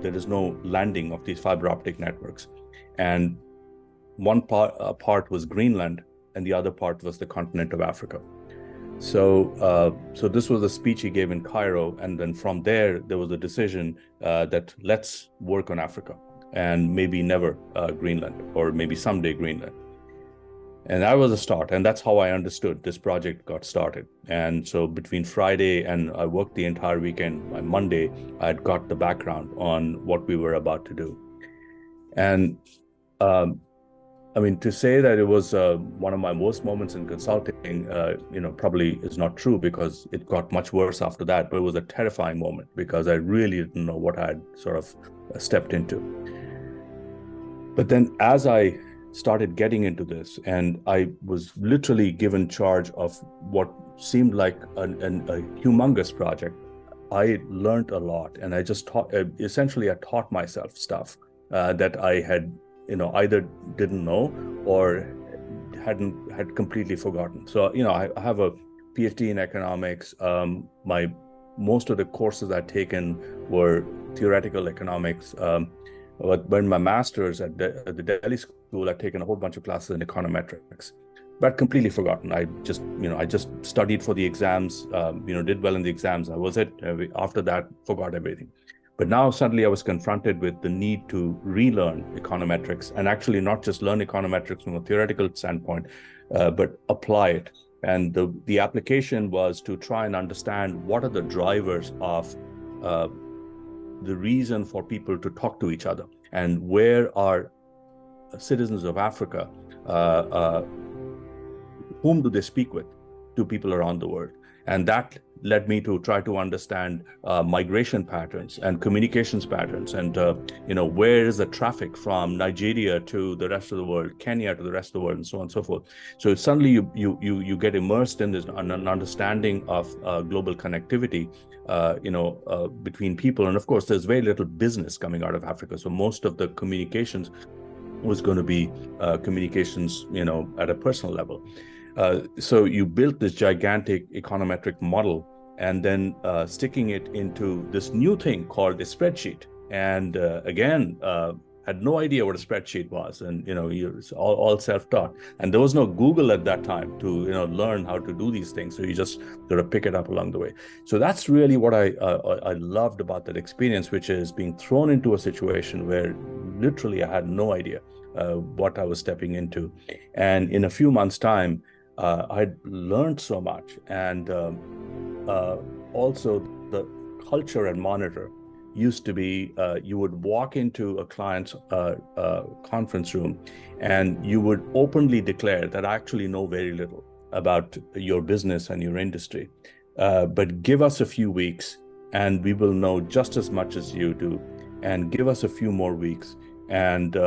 [SPEAKER 2] there is no landing of these fiber optic networks. And one part was Greenland, and the other part was the continent of Africa. So this was a speech he gave in Cairo, and then from there was a decision that let's work on Africa, and maybe never Greenland, or maybe someday Greenland. And that was a start, and that's how I understood this project got started. And so between Friday and I worked the entire weekend, by Monday, I had got the background on what we were about to do. And I mean, to say that it was one of my worst moments in consulting, probably is not true, because it got much worse after that. But it was a terrifying moment because I really didn't know what I had sort of stepped into. But then as I started getting into this, and I was literally given charge of what seemed like a humongous project, I learned a lot, and I just essentially I taught myself stuff that I had either didn't know or had completely forgotten. So I have a PhD in economics. Most of the courses I'd taken were theoretical economics. But in my master's at the Delhi School, I'd taken a whole bunch of classes in econometrics, but completely forgotten. I just studied for the exams, did well in the exams. That was it. After that, forgot everything. But now suddenly I was confronted with the need to relearn econometrics, and actually not just learn econometrics from a theoretical standpoint, but apply it. And the application was to try and understand what are the drivers of the reason for people to talk to each other, and where are citizens of Africa, whom do they speak with, to people around the world. And that led me to try to understand migration patterns and communications patterns, and where is the traffic from Nigeria to the rest of the world, Kenya to the rest of the world, and so on and so forth. So suddenly you get immersed in this an understanding of global connectivity between people. And of course, there's very little business coming out of Africa, so most of the communications was going to be communications at a personal level. So you built this gigantic econometric model, and then sticking it into this new thing called a spreadsheet. And again, had no idea what a spreadsheet was, and you're all self-taught. And there was no Google at that time to learn how to do these things. So you just sort of pick it up along the way. So that's really what I loved about that experience, which is being thrown into a situation where literally I had no idea what I was stepping into. And in a few months' time, I'd learned so much. And also the culture at Monitor used to be, you would walk into a client's conference room, and you would openly declare that I actually know very little about your business and your industry, but give us a few weeks and we will know just as much as you do, and give us a few more weeks. And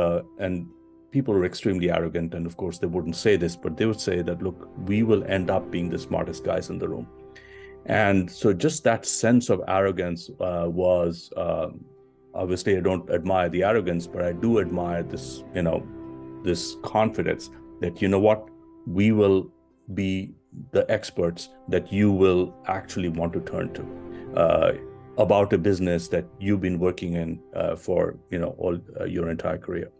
[SPEAKER 2] people are extremely arrogant, and of course they wouldn't say this, but they would say that, look, we will end up being the smartest guys in the room. And so just that sense of arrogance was, obviously I don't admire the arrogance, but I do admire this, this confidence that, what, we will be the experts that you will actually want to turn to about a business that you've been working in for, all your entire career.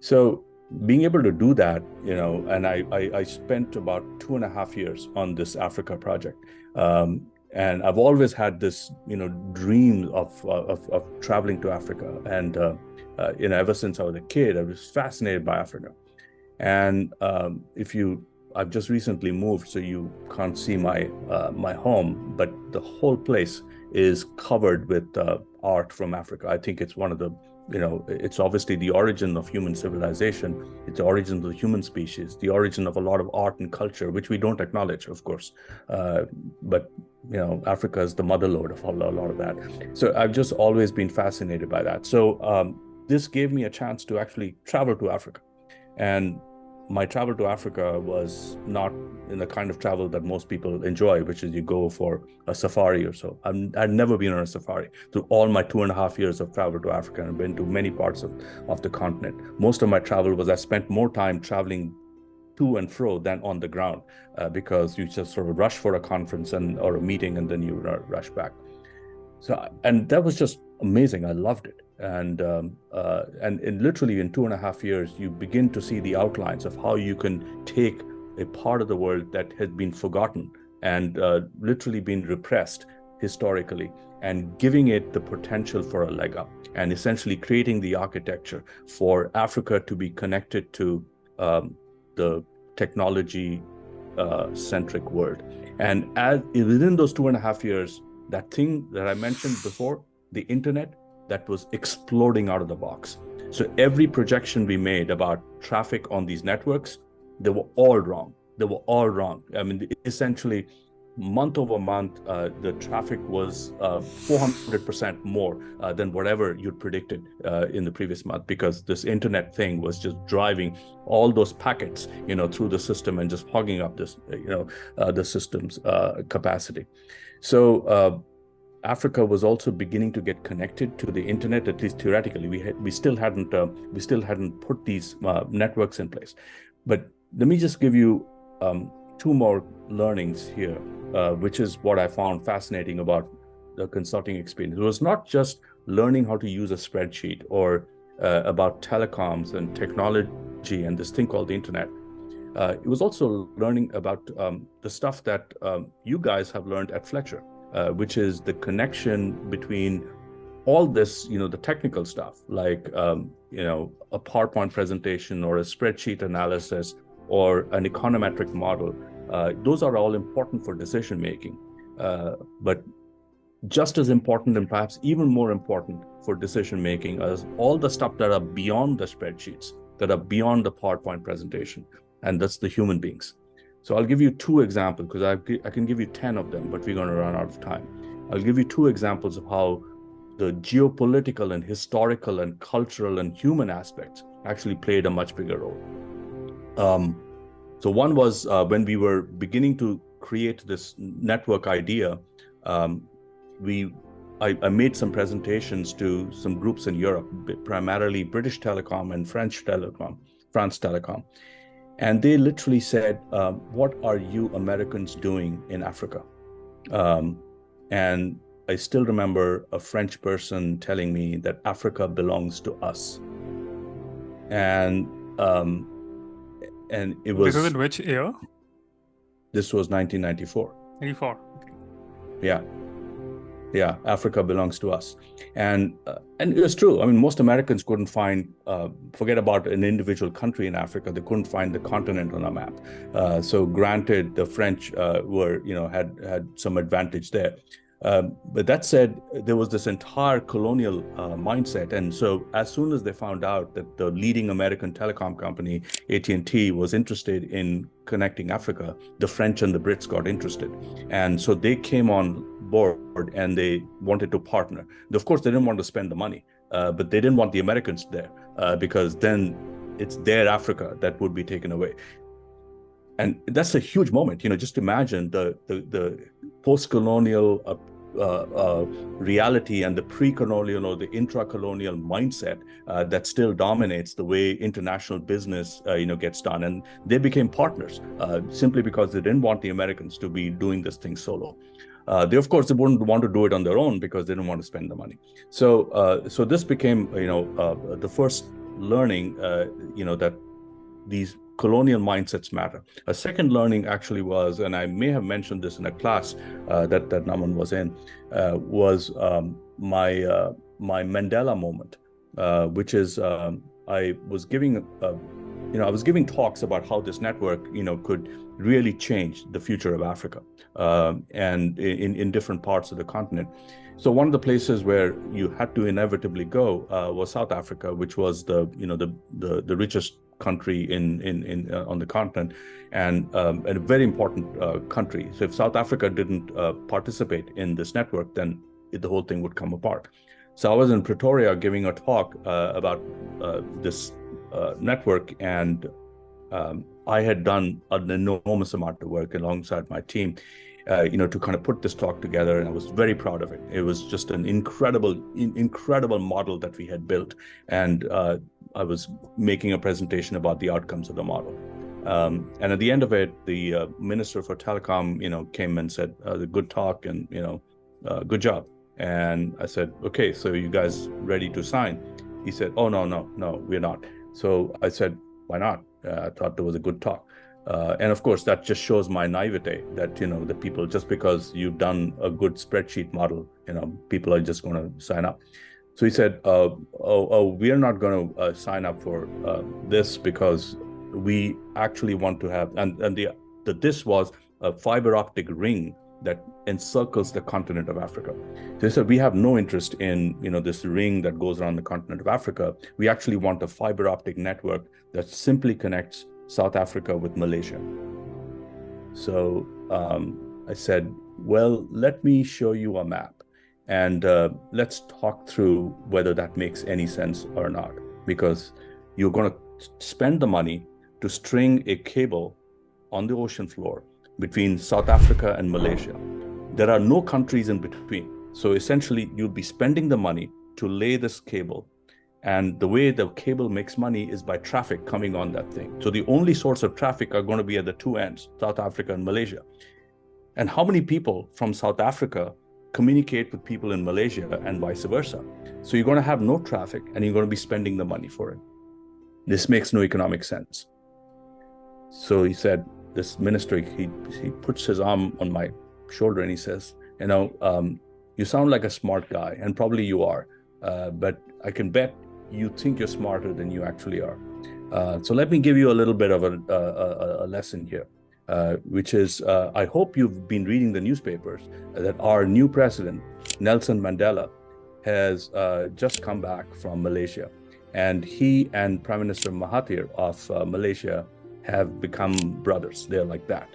[SPEAKER 2] So being able to do that, and I spent about 2.5 years on this Africa project. And I've always had this, dream of traveling to Africa. And, ever since I was a kid, I was fascinated by Africa. And I've just recently moved, so you can't see my home, but the whole place is covered with art from Africa. I think it's one of the, it's obviously the origin of human civilization. It's the origin of the human species, the origin of a lot of art and culture, which we don't acknowledge, of course. But, Africa is the motherlode of a lot of that. So I've just always been fascinated by that. So this gave me a chance to actually travel to Africa. And my travel to Africa was not in the kind of travel that most people enjoy, which is you go for a safari or so. I'd never been on a safari through all my 2.5 years of travel to Africa, and I've been to many parts of the continent. Most of my travel was I spent more time traveling to and fro than on the ground, because you just sort of rush for a conference or a meeting and then you rush back. So, and that was just amazing. I loved it. And literally in 2.5 years, you begin to see the outlines of how you can take a part of the world that had been forgotten and literally been repressed historically, and giving it the potential for a leg up, and essentially creating the architecture for Africa to be connected to the technology centric world. And within those 2.5 years, that thing that I mentioned before, the internet, that was exploding out of the box. So every projection we made about traffic on these networks, they were all wrong. They were all wrong. I mean, essentially, month over month, the traffic was 400% more than whatever you'd predicted in the previous month, because this internet thing was just driving all those packets, through the system and just hogging up this, the system's capacity. So Africa was also beginning to get connected to the internet, at least theoretically. We still hadn't put these networks in place. But let me just give you 2 more learnings here, which is what I found fascinating about the consulting experience. It was not just learning how to use a spreadsheet or about telecoms and technology and this thing called the internet. It was also learning about the stuff that you guys have learned at Fletcher, which is the connection between all this, the technical stuff, like, a PowerPoint presentation or a spreadsheet analysis or an econometric model. Those are all important for decision making, but just as important, and perhaps even more important for decision making, is all the stuff that are beyond the spreadsheets, that are beyond the PowerPoint presentation, and that's the human beings. So I'll give you 2 examples, because I can give you 10 of them, but we're going to run out of time. I'll give you 2 examples of how the geopolitical and historical and cultural and human aspects actually played a much bigger role. So one was when we were beginning to create this network idea, I made some presentations to some groups in Europe, primarily British Telecom and France Telecom. And they literally said, what are you Americans doing in Africa? And I still remember a French person telling me that Africa belongs to us. And it was...
[SPEAKER 1] This was in which year?
[SPEAKER 2] This was 1994.
[SPEAKER 1] 94.
[SPEAKER 2] Yeah. Yeah, Africa belongs to us. And it was true. I mean, most Americans couldn't find, forget about an individual country in Africa, they couldn't find the continent on a map. So granted, the French had some advantage there. But that said, there was this entire colonial mindset. And so as soon as they found out that the leading American telecom company, AT&T, was interested in connecting Africa, the French and the Brits got interested. And so they came on board and they wanted to partner. Of course, they didn't want to spend the money, but they didn't want the Americans there because then it's their Africa that would be taken away. And that's a huge moment. Just imagine the post-colonial reality and the pre-colonial or the intra-colonial mindset that still dominates the way international business gets done. And they became partners simply because they didn't want the Americans to be doing this thing solo. They wouldn't want to do it on their own because they didn't want to spend the money. So this became the first learning that these colonial mindsets matter. A second learning actually was, and I may have mentioned this in a class that Naman was in, was my Mandela moment, which is I was giving talks about how this network could really change the future of Africa and in different parts of the continent. So one of the places where you had to inevitably go was South Africa, which was the richest country on the continent and a very important country. So if South Africa didn't participate in this network, then the whole thing would come apart. So I was in Pretoria giving a talk about this network, and I had done an enormous amount of work alongside my team, to kind of put this talk together, and I was very proud of it. It was just an incredible model that we had built, and I was making a presentation about the outcomes of the model. And at the end of it, the Minister for Telecom, came and said, "Good talk, and good job." And I said, "Okay, so you guys ready to sign?" He said, "Oh, no, we're not." So I said, "Why not?" I thought there was a good talk. And of course, that just shows my naivete that, the people, just because you've done a good spreadsheet model, people are just going to sign up. So he said, we are not going to sign up for this because we actually want to have, and this was a fiber optic ring that encircles the continent of Africa. So he said, we have no interest in, this ring that goes around the continent of Africa. We actually want a fiber optic network that simply connects South Africa with Malaysia. So I said, well, let me show you a map, and let's talk through whether that makes any sense or not, because you're going to spend the money to string a cable on the ocean floor between South Africa and Malaysia. There are no countries in between. So essentially, you'll be spending the money to lay this cable. And the way the cable makes money is by traffic coming on that thing. So the only source of traffic are going to be at the two ends, South Africa and Malaysia. And how many people from South Africa communicate with people in Malaysia and vice versa? So you're going to have no traffic, and you're going to be spending the money for it. This makes no economic sense. So he said, this minister, he puts his arm on my shoulder and he says, you sound like a smart guy, and probably you are, but I can bet you think you're smarter than you actually are. So let me give you a little bit of a lesson here, which is, I hope you've been reading the newspapers that our new president, Nelson Mandela, has just come back from Malaysia. And he and Prime Minister Mahathir of Malaysia have become brothers. They're like that.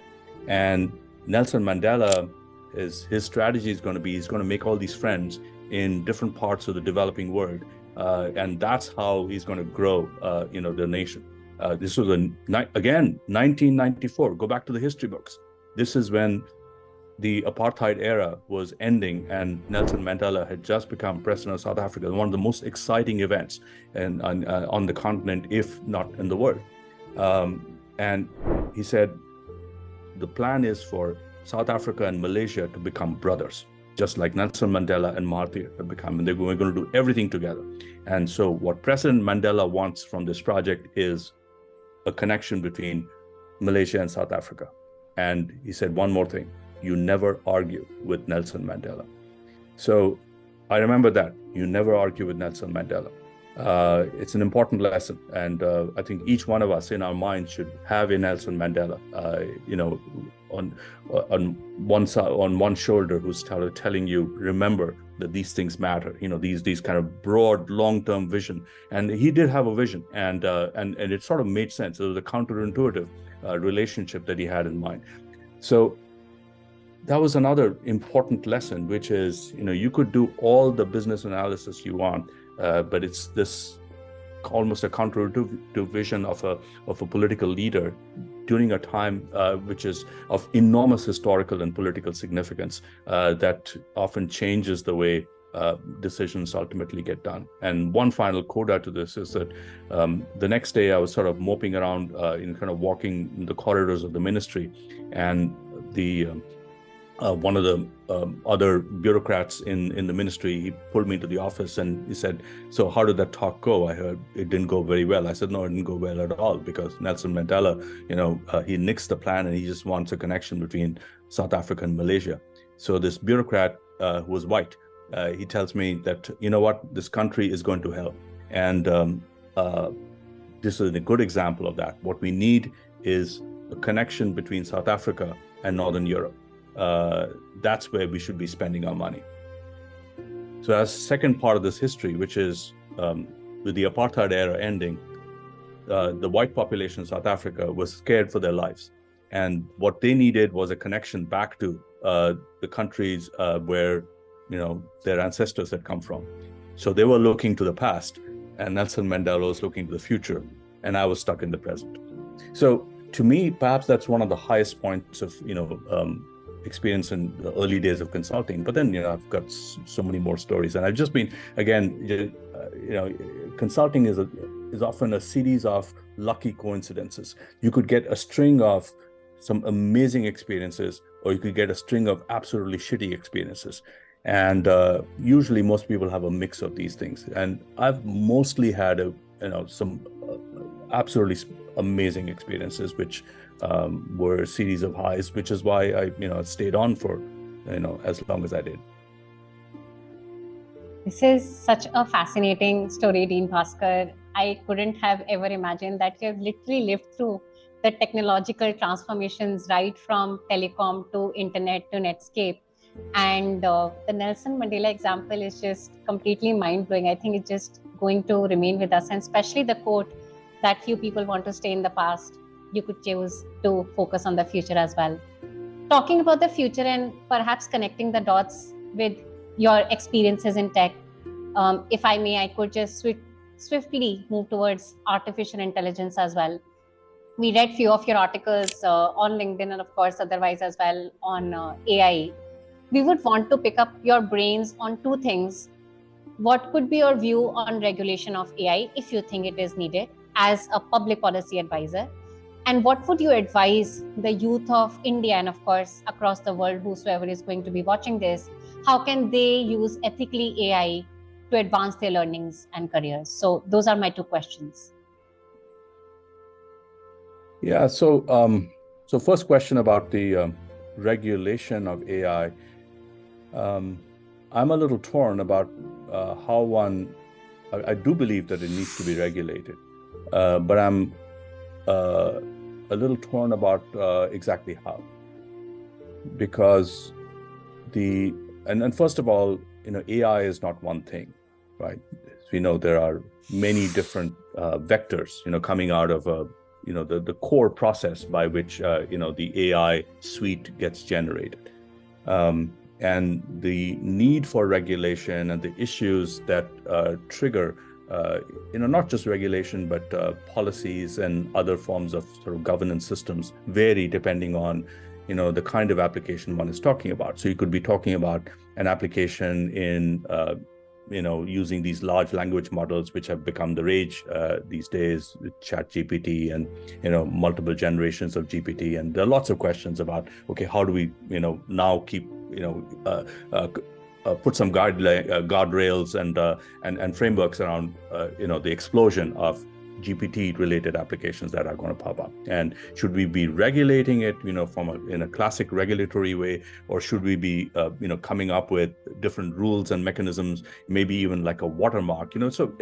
[SPEAKER 2] And Nelson Mandela, his strategy is going to be, he's going to make all these friends in different parts of the developing world. And that's how he's going to grow, the nation. This was, again, 1994. Go back to the history books. This is when the apartheid era was ending, and Nelson Mandela had just become president of South Africa. One of the most exciting events on the continent, if not in the world. And he said, the plan is for South Africa and Malaysia to become brothers, just like Nelson Mandela and Mahathir have become, and we're going to do everything together. And so what President Mandela wants from this project is a connection between Malaysia and South Africa. And he said one more thing: you never argue with Nelson Mandela. So I remember that. You never argue with Nelson Mandela. It's an important lesson, and I think each one of us in our minds should have a Nelson Mandela, on one side, on one shoulder, who's telling you, remember that these things matter. These kind of broad, long-term vision. And he did have a vision, and it sort of made sense. It was a counterintuitive relationship that he had in mind. So that was another important lesson, which is, you could do all the business analysis you want, but it's this almost a counterintuitive vision of a political leader during a time which is of enormous historical and political significance, that often changes the way decisions ultimately get done. And one final coda to this is that the next day I was sort of moping around, kind of walking in the corridors of the ministry, and the one of the other bureaucrats in the ministry, he pulled me into the office and he said, so how did that talk go? I heard it didn't go very well. I said, no, it didn't go well at all, because Nelson Mandela, he nixed the plan, and he just wants a connection between South Africa and Malaysia. So this bureaucrat who was white, he tells me that, this country is going to hell. And this is a good example of that. What we need is a connection between South Africa and Northern Europe. That's where we should be spending our money. So as second part of this history, which is with the apartheid era ending, the white population in South Africa was scared for their lives. And what they needed was a connection back to the countries where, their ancestors had come from. So they were looking to the past, and Nelson Mandela was looking to the future, and I was stuck in the present. So to me, perhaps that's one of the highest points of experience in the early days of consulting. But then I've got so many more stories, and I've just been consulting is often a series of lucky coincidences. You could get a string of some amazing experiences, or you could get a string of absolutely shitty experiences. And usually most people have a mix of these things. And I've mostly had some absolutely amazing experiences, which were a series of highs, which is why I stayed on for as long as I did.
[SPEAKER 3] This is such a fascinating story, Dean Bhaskar. I couldn't have ever imagined that you have literally lived through the technological transformations right from telecom to internet to Netscape. And the Nelson Mandela example is just completely mind-blowing. I think it's just going to remain with us, and especially the quote that few people want to stay in the past. You could choose to focus on the future as well. Talking about the future and perhaps connecting the dots with your experiences in tech, if I may, I could just swiftly move towards artificial intelligence as well. We read few of your articles on LinkedIn and of course otherwise as well on AI. We would want to pick up your brains on two things. What could be your view on regulation of AI if you think it is needed as a public policy advisor? And what would you advise the youth of India and of course across the world, whosoever is going to be watching this, how can they use ethically AI to advance their learnings and careers? So those are my two questions.
[SPEAKER 2] Yeah, so first question about the regulation of AI. I'm a little torn about I do believe that it needs to be regulated, but I'm a little torn about exactly how. Because and first of all, AI is not one thing, right? As we know, there are many different vectors, coming out of the core process by which the AI suite gets generated. And the need for regulation and the issues that trigger, not just regulation, but policies and other forms of sort of governance systems vary depending on, the kind of application one is talking about. So you could be talking about an application in, using these large language models, which have become the rage these days, with ChatGPT and, multiple generations of GPT. And there are lots of questions about, okay, how do we, now keep, put some guardrails and frameworks around, the explosion of GPT-related applications that are going to pop up. And should we be regulating it, in a classic regulatory way, or should we be, coming up with different rules and mechanisms, maybe even like a watermark? So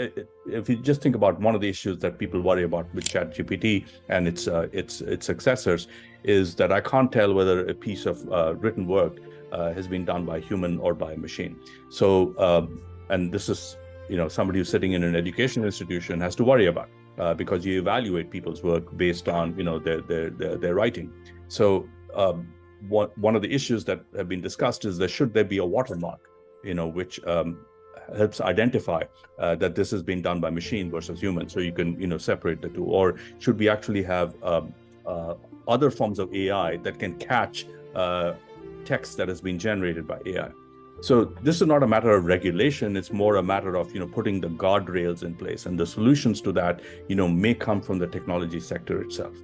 [SPEAKER 2] if you just think about one of the issues that people worry about with ChatGPT and its successors, is that I can't tell whether a piece of written work has been done by a human or by a machine. So, and this is, somebody who's sitting in an education institution has to worry about. Because you evaluate people's work based on their writing. So one of the issues that have been discussed is should there be a watermark, which helps identify that this has been done by machine versus human, so you can separate the two, or should we actually have other forms of AI that can catch text that has been generated by AI? So this is not a matter of regulation, it's more a matter of, putting the guardrails in place, and the solutions to that, may come from the technology sector itself.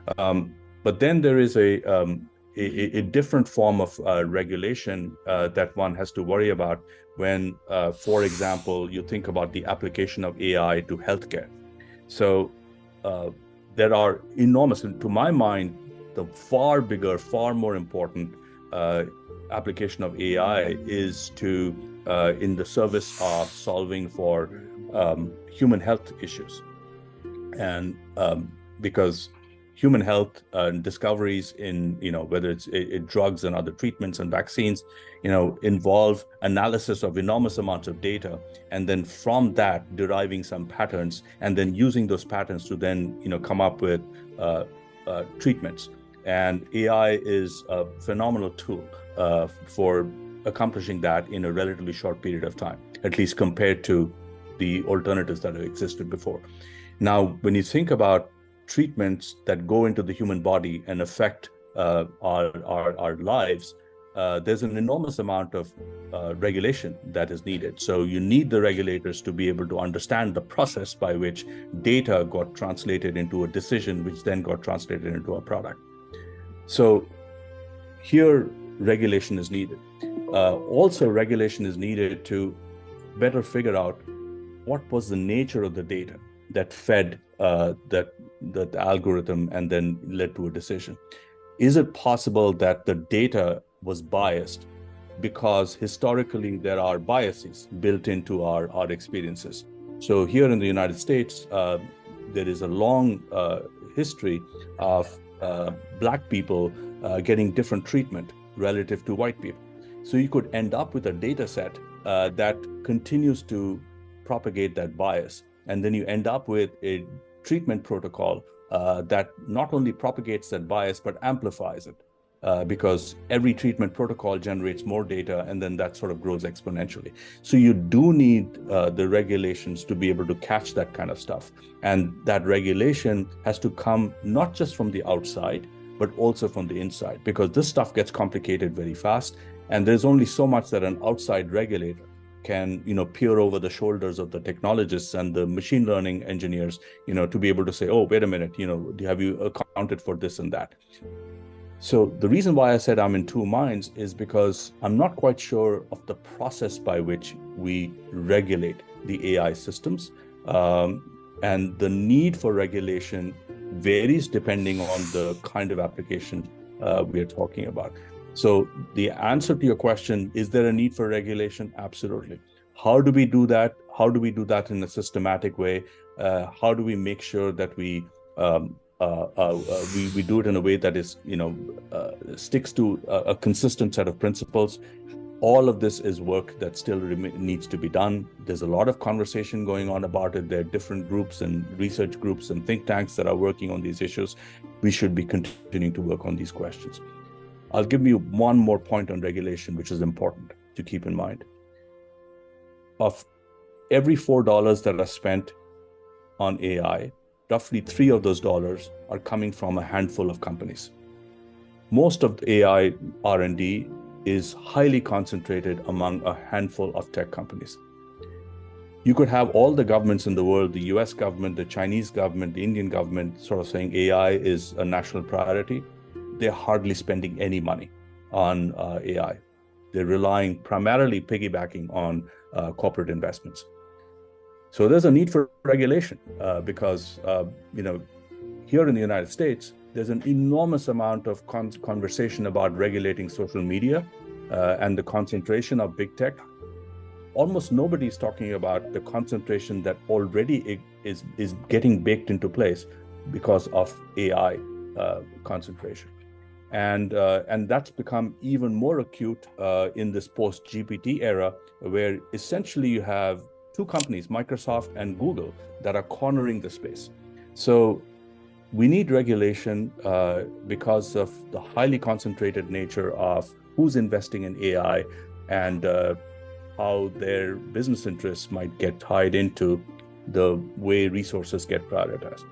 [SPEAKER 2] But then there is a different form of regulation that one has to worry about when, for example, you think about the application of AI to healthcare. So there are enormous, to my mind, the far bigger, far more important application of AI is to in the service of solving for human health issues. And because human health discoveries in, whether it's drugs and other treatments and vaccines, involve analysis of enormous amounts of data, and then from that deriving some patterns, and then using those patterns to then, come up with treatments. And AI is a phenomenal tool for accomplishing that in a relatively short period of time, at least compared to the alternatives that have existed before. Now, when you think about treatments that go into the human body and affect our lives, there's an enormous amount of regulation that is needed. So you need the regulators to be able to understand the process by which data got translated into a decision, which then got translated into a product. So here, regulation is needed. Also, regulation is needed to better figure out what was the nature of the data that fed that algorithm and then led to a decision. Is it possible that the data was biased because historically there are biases built into our experiences? So here in the United States, there is a long history of Black people getting different treatment relative to white people. So you could end up with a data set that continues to propagate that bias. And then you end up with a treatment protocol that not only propagates that bias, but amplifies it. Because every treatment protocol generates more data, and then that sort of grows exponentially. So you do need the regulations to be able to catch that kind of stuff. And that regulation has to come not just from the outside, but also from the inside, because this stuff gets complicated very fast. And there's only so much that an outside regulator can, peer over the shoulders of the technologists and the machine learning engineers, to be able to say, oh, wait a minute, have you accounted for this and that? So the reason why I said I'm in two minds is because I'm not quite sure of the process by which we regulate the AI systems. And the need for regulation varies depending on the kind of application we are talking about. So the answer to your question, is there a need for regulation? Absolutely. How do we do that? How do we do that in a systematic way? How do we make sure that we do it in a way that is, sticks to a consistent set of principles? All of this is work that still needs to be done. There's a lot of conversation going on about it. There are different groups and research groups and think tanks that are working on these issues. We should be continuing to work on these questions. I'll give you one more point on regulation, which is important to keep in mind. Of every $4 that are spent on AI, roughly $3 of those dollars are coming from a handful of companies. Most of the AI R&D is highly concentrated among a handful of tech companies. You could have all the governments in the world, the US government, the Chinese government, the Indian government, sort of saying AI is a national priority. They're hardly spending any money on AI. They're relying primarily piggybacking on corporate investments. So there's a need for regulation because, here in the United States, there's an enormous amount of conversation about regulating social media and the concentration of big tech. Almost nobody is talking about the concentration that already is getting baked into place because of AI concentration. And that's become even more acute in this post-GPT era, where essentially you have two companies, Microsoft and Google, that are cornering the space. So we need regulation because of the highly concentrated nature of who's investing in AI and how their business interests might get tied into the way resources get prioritized.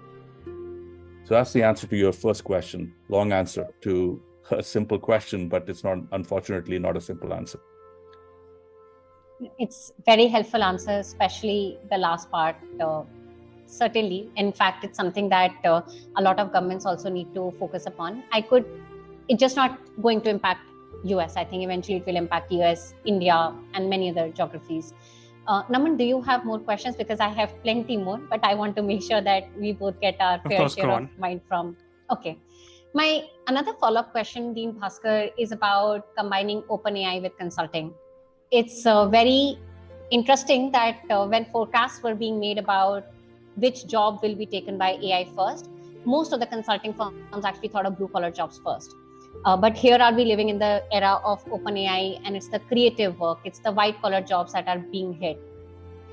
[SPEAKER 2] So that's the answer to your first question. Long answer to a simple question, but it's not, unfortunately, not a simple answer.
[SPEAKER 3] It's very helpful answer, especially the last part. Certainly, in fact, it's something that a lot of governments also need to focus upon. It's just not going to impact US. I think eventually it will impact US, India, and many other geographies. Naman, do you have more questions? Because I have plenty more, but I want to make sure that we both get our fair share of mind from. Okay. My another follow-up question, Dean Bhaskar, is about combining OpenAI with consulting. It's very interesting that when forecasts were being made about which job will be taken by AI first, most of the consulting firms actually thought of blue-collar jobs first. But here are we living in the era of OpenAI, and it's the creative work, it's the white-collar jobs that are being hit.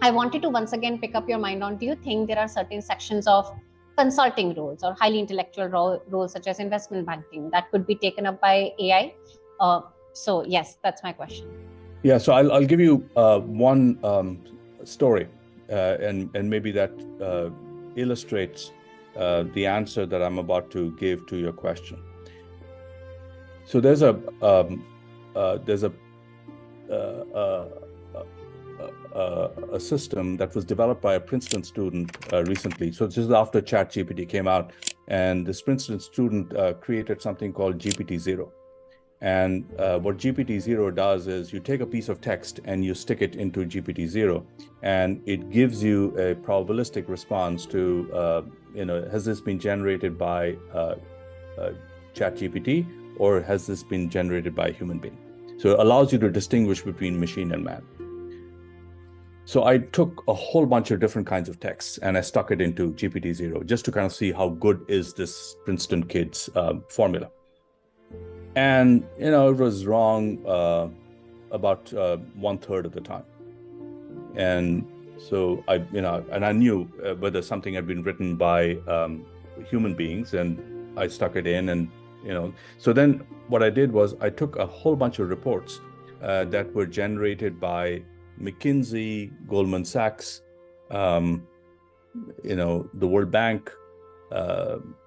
[SPEAKER 3] I wanted to once again pick up your mind on, do you think there are certain sections of consulting roles or highly intellectual roles such as investment banking that could be taken up by AI? So yes, that's my question.
[SPEAKER 2] Yeah, so I'll give you one story, and maybe that illustrates the answer that I'm about to give to your question. So there's a system that was developed by a Princeton student recently. So this is after ChatGPT came out, and this Princeton student created something called GPT-0. And what GPT-0 does is you take a piece of text and you stick it into GPT-0, and it gives you a probabilistic response to, has this been generated by ChatGPT, or has this been generated by a human being? So it allows you to distinguish between machine and man. So I took a whole bunch of different kinds of texts and I stuck it into GPT-0 just to kind of see how good is this Princeton kid's formula. And, it was wrong about 1/3 of the time. And so I knew whether something had been written by human beings, and I stuck it in, and, so then what I did was I took a whole bunch of reports that were generated by McKinsey, Goldman Sachs, the World Bank,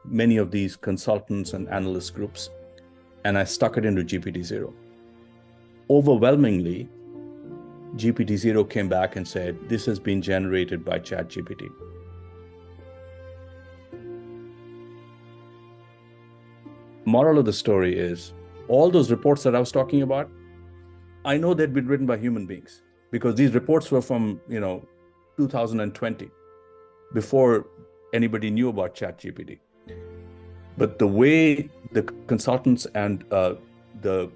[SPEAKER 2] many of these consultants and analyst groups, and I stuck it into GPT-0. Overwhelmingly, GPT-0 came back and said, this has been generated by ChatGPT. Moral of the story is, all those reports that I was talking about, I know they'd been written by human beings, because these reports were from 2020, before anybody knew about ChatGPT. But the way the consultants and the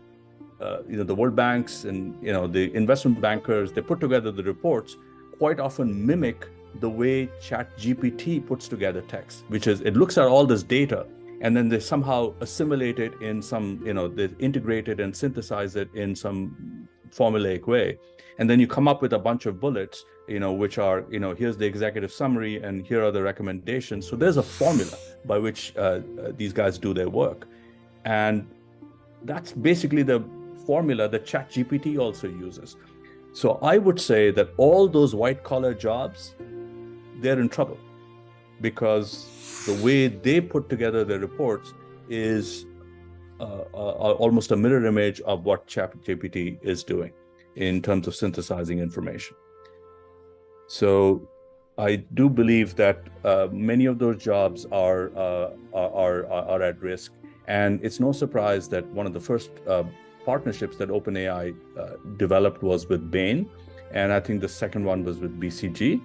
[SPEAKER 2] World Banks and the investment bankers, they put together the reports, quite often mimic the way ChatGPT puts together text, which is it looks at all this data and then they somehow assimilate it in some, they integrate it and synthesize it in some formulaic way. And then you come up with a bunch of bullets, which are, here's the executive summary and here are the recommendations. So there's a formula by which these guys do their work. And that's basically the formula that ChatGPT also uses. So I would say that all those white collar jobs, they're in trouble, because the way they put together their reports is almost a mirror image of what ChatGPT is doing in terms of synthesizing information. So I do believe that many of those jobs are at risk, and it's no surprise that one of the first partnerships that OpenAI developed was with Bain, and I think the second one was with BCG,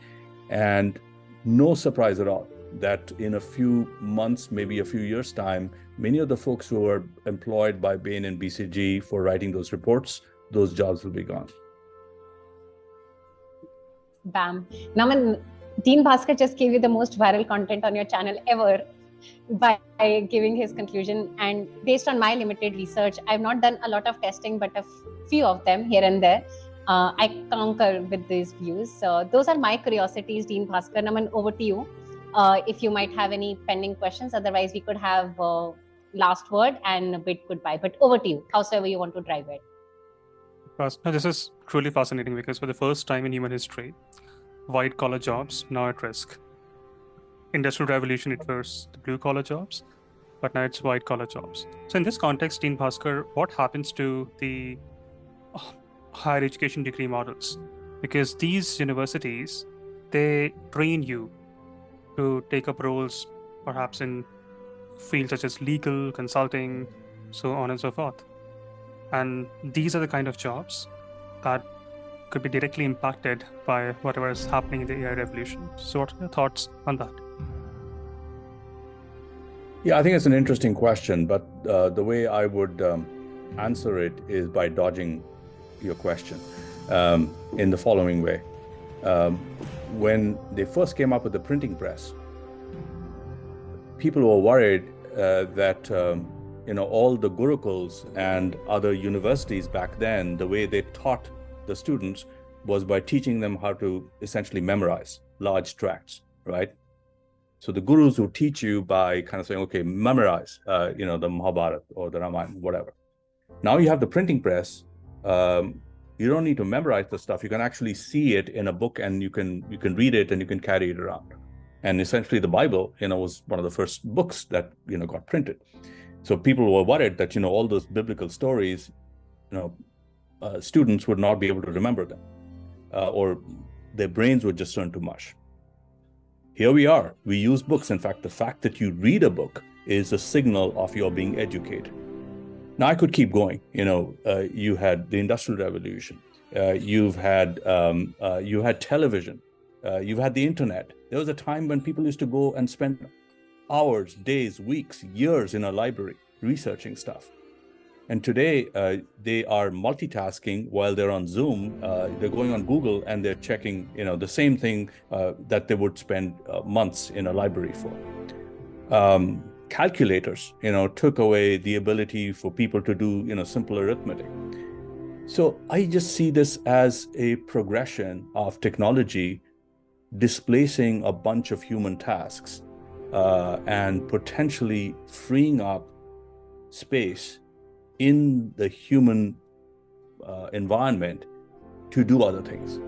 [SPEAKER 2] and no surprise at all that in a few months, maybe a few years' time, many of the folks who were employed by Bain and BCG for writing those reports, those jobs will be gone.
[SPEAKER 3] Bam. Naman, Dean Bhaskar just gave you the most viral content on your channel ever by giving his conclusion. And based on my limited research, I've not done a lot of testing, but a few of them here and there. I concur with these views. So those are my curiosities, Dean Bhaskar. Naman, over to you. If you might have any pending questions, otherwise we could have last word and a bit goodbye. But over to you, howsoever you want to drive it.
[SPEAKER 1] No, this is truly fascinating, because for the first time in human history, white collar jobs now at risk. Industrial Revolution, it was the blue collar jobs, but now it's white collar jobs. So in this context, Dean Bhaskar, what happens to the higher education degree models? Because these universities, they train you to take up roles perhaps in fields such as legal, consulting, so on and so forth. And these are the kind of jobs that could be directly impacted by whatever is happening in the AI revolution. So what are your thoughts on that?
[SPEAKER 2] Yeah, I think it's an interesting question, but the way I would answer it is by dodging your question in the following way. When they first came up with the printing press, people were worried that all the gurukuls and other universities back then, the way they taught the students was by teaching them how to essentially memorize large tracts, right? So the gurus would teach you by kind of saying, okay, memorize, the Mahabharata or the Ramayana, whatever. Now you have the printing press. You don't need to memorize the stuff. You can actually see it in a book, and you can read it and you can carry it around. And essentially the Bible, was one of the first books that, got printed. So people were worried that, all those biblical stories, students would not be able to remember them, or their brains would just turn to mush. Here we are. We use books. In fact, the fact that you read a book is a signal of your being educated. Now, I could keep going. You had the Industrial Revolution. You had television. You've had the internet. There was a time when people used to go and spend hours, days, weeks, years in a library researching stuff. And today, they are multitasking while they're on Zoom. They're going on Google and they're checking, the same thing that they would spend months in a library for. Calculators, took away the ability for people to do, simple arithmetic. So I just see this as a progression of technology displacing a bunch of human tasks and potentially freeing up space in the human environment to do other things.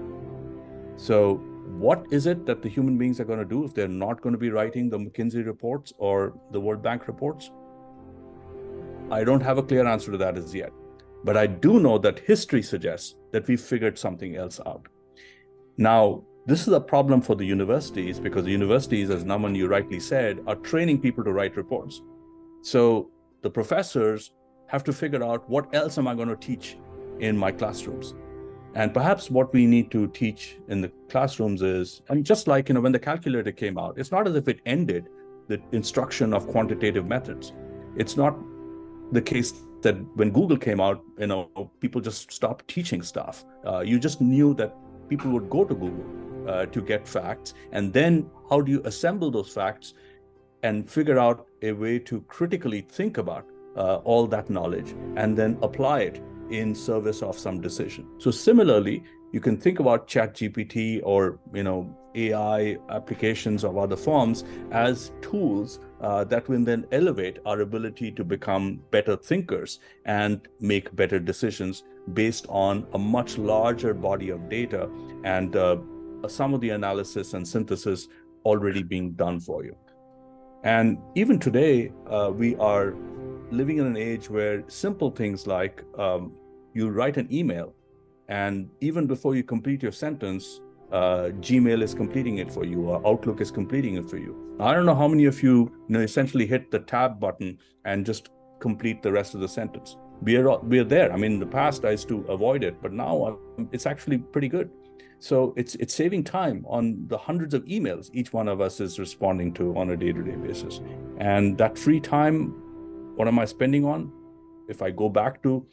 [SPEAKER 2] So what is it that the human beings are going to do if they're not going to be writing the McKinsey reports or the World Bank reports? I don't have a clear answer to that as yet. But I do know that history suggests that we figured something else out. Now, this is a problem for the universities, because the universities, as Naman, you rightly said, are training people to write reports. So the professors have to figure out, what else am I going to teach in my classrooms? And perhaps what we need to teach in the classrooms is, and just like, when the calculator came out, it's not as if it ended the instruction of quantitative methods. It's not the case that when Google came out, people just stopped teaching stuff. You just knew that people would go to Google to get facts. And then how do you assemble those facts and figure out a way to critically think about all that knowledge and then apply it in service of some decision? So similarly, you can think about ChatGPT or AI applications of other forms as tools that will then elevate our ability to become better thinkers and make better decisions based on a much larger body of data and some of the analysis and synthesis already being done for you. And even today, we are living in an age where simple things like you write an email, and even before you complete your sentence, Gmail is completing it for you, or Outlook is completing it for you. I don't know how many of you, essentially hit the tab button and just complete the rest of the sentence. We are there. I mean, in the past, I used to avoid it, but now it's actually pretty good. So it's saving time on the hundreds of emails each one of us is responding to on a day-to-day basis. And that free time, what am I spending on? If I go back to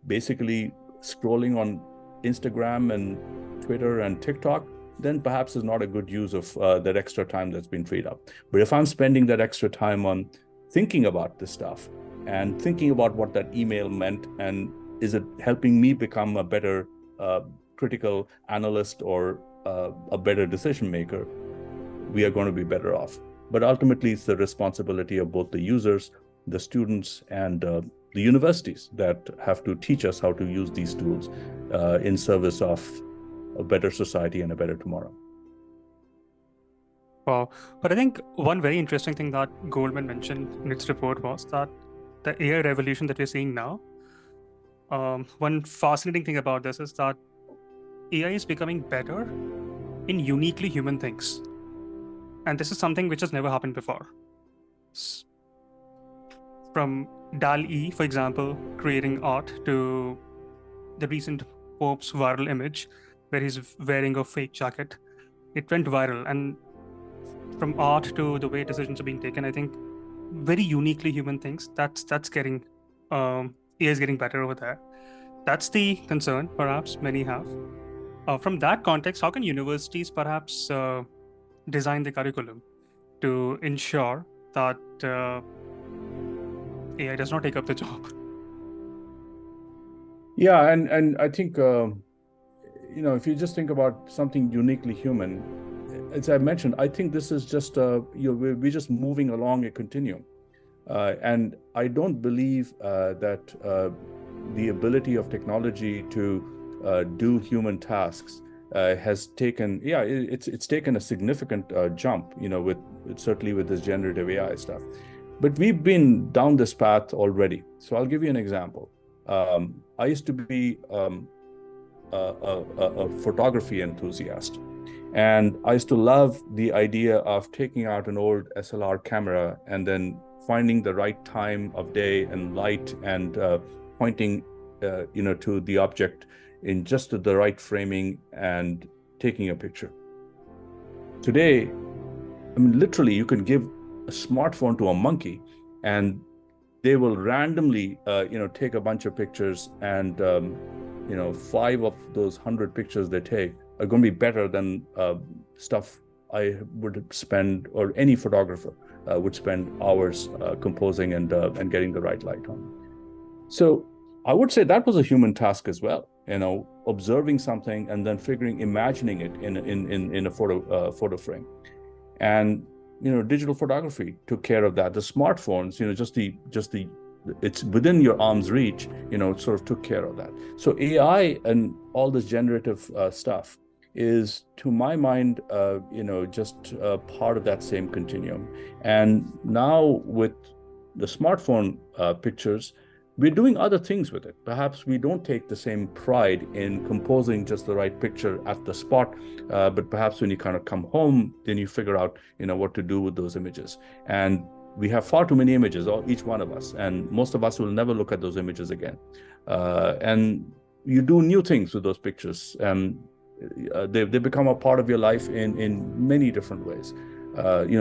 [SPEAKER 2] basically scrolling on Instagram and Twitter and TikTok, then perhaps is not a good use of that extra time that's been freed up. But if I'm spending that extra time on thinking about this stuff and thinking about what that email meant, and is it helping me become a better critical analyst or a better decision maker, we are going to be better off. But ultimately, it's the responsibility of both the users, the students, and the universities that have to teach us how to use these tools in service of a better society and a better tomorrow.
[SPEAKER 1] Wow. But I think one very interesting thing that Goldman mentioned in its report was that the AI revolution that we're seeing now, one fascinating thing about this is that AI is becoming better in uniquely human things. And this is something which has never happened before. From DALL-E, for example, creating art, to the recent Pope's viral image where he's wearing a fake jacket. It went viral. And from art to the way decisions are being taken, I think very uniquely human things, that's getting, AI is getting better over there. That's the concern, perhaps, many have. From that context, how can universities perhaps design the curriculum to ensure that AI does not take up the job?
[SPEAKER 2] Yeah, and I think, if you just think about something uniquely human, as I mentioned, I think this is just, we're just moving along a continuum. And I don't believe that the ability of technology to do human tasks has taken, it's taken a significant jump, certainly with this generative AI stuff. But we've been down this path already. So I'll give you an example. I used to be a photography enthusiast, and I used to love the idea of taking out an old SLR camera and then finding the right time of day and light and pointing, to the object in just the right framing and taking a picture. Today, I mean, literally, you can give a smartphone to a monkey, and they will randomly, take a bunch of pictures, and 5 of those 100 pictures they take are going to be better than stuff I would spend, or any photographer would spend hours composing and getting the right light on. So I would say that was a human task as well, observing something and then imagining it in a photo frame. And digital photography took care of that. The smartphones, it's within your arm's reach, it sort of took care of that. So AI and all this generative stuff is, to my mind, just part of that same continuum. And now with the smartphone pictures, we're doing other things with it. Perhaps we don't take the same pride in composing just the right picture at the spot, but perhaps when you kind of come home, then you figure out, what to do with those images. And we have far too many images, each one of us, and most of us will never look at those images again. And you do new things with those pictures, and they become a part of your life in many different ways.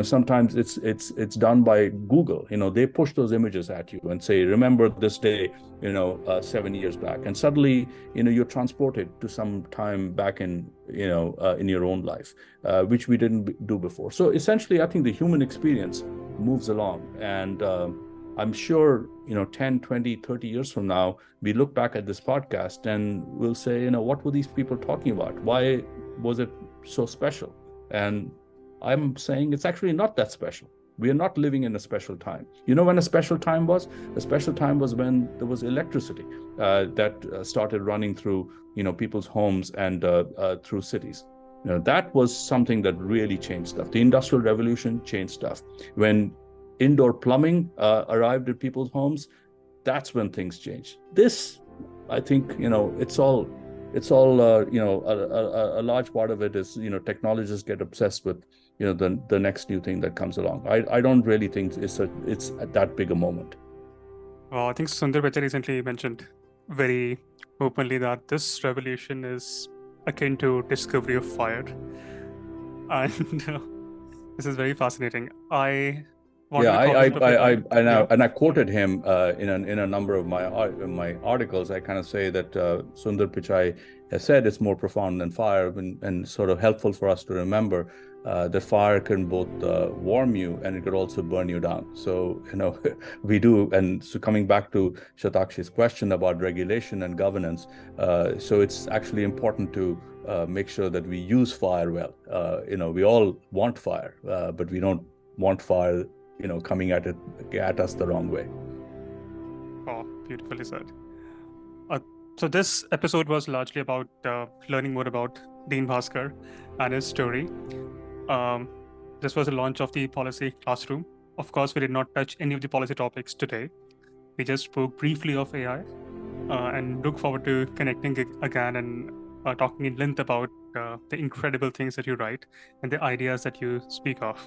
[SPEAKER 2] Sometimes it's done by Google. They push those images at you and say, remember this day, 7 years back, and suddenly, you're transported to some time back in your own life, which we didn't do before. So essentially, I think the human experience moves along, and I'm sure 10, 20, 30 years from now, we look back at this podcast and we'll say, what were these people talking about? Why was it so special? And I'm saying it's actually not that special. We are not living in a special time. When a special time was? A special time was when there was electricity that started running through people's homes and through cities. That was something that really changed stuff. The Industrial Revolution changed stuff. When indoor plumbing arrived at people's homes, that's when things changed. This, I think, it's all a large part of it is, technologists get obsessed with, the next new thing that comes along. I don't really think it's that big a moment.
[SPEAKER 1] I think Sundar Pichai recently mentioned very openly that this revolution is akin to discovery of fire. And this is very fascinating. I quoted him in a number of my articles. I kind of say that Sundar Pichai has said it's more profound than fire, and sort of helpful for us to remember that fire can both warm you and it could also burn you down. So we do. And so coming back to Shatakshi's question about regulation and governance, so it's actually important to make sure that we use fire well. We all want fire, but we don't want fire coming at us the wrong way. Oh, beautifully said. So this episode was largely about learning more about Dean Bhaskar and his story. This was the launch of the Policy Classroom. Of course, we did not touch any of the policy topics today. We just spoke briefly of AI and look forward to connecting again and talking in length about the incredible things that you write and the ideas that you speak of.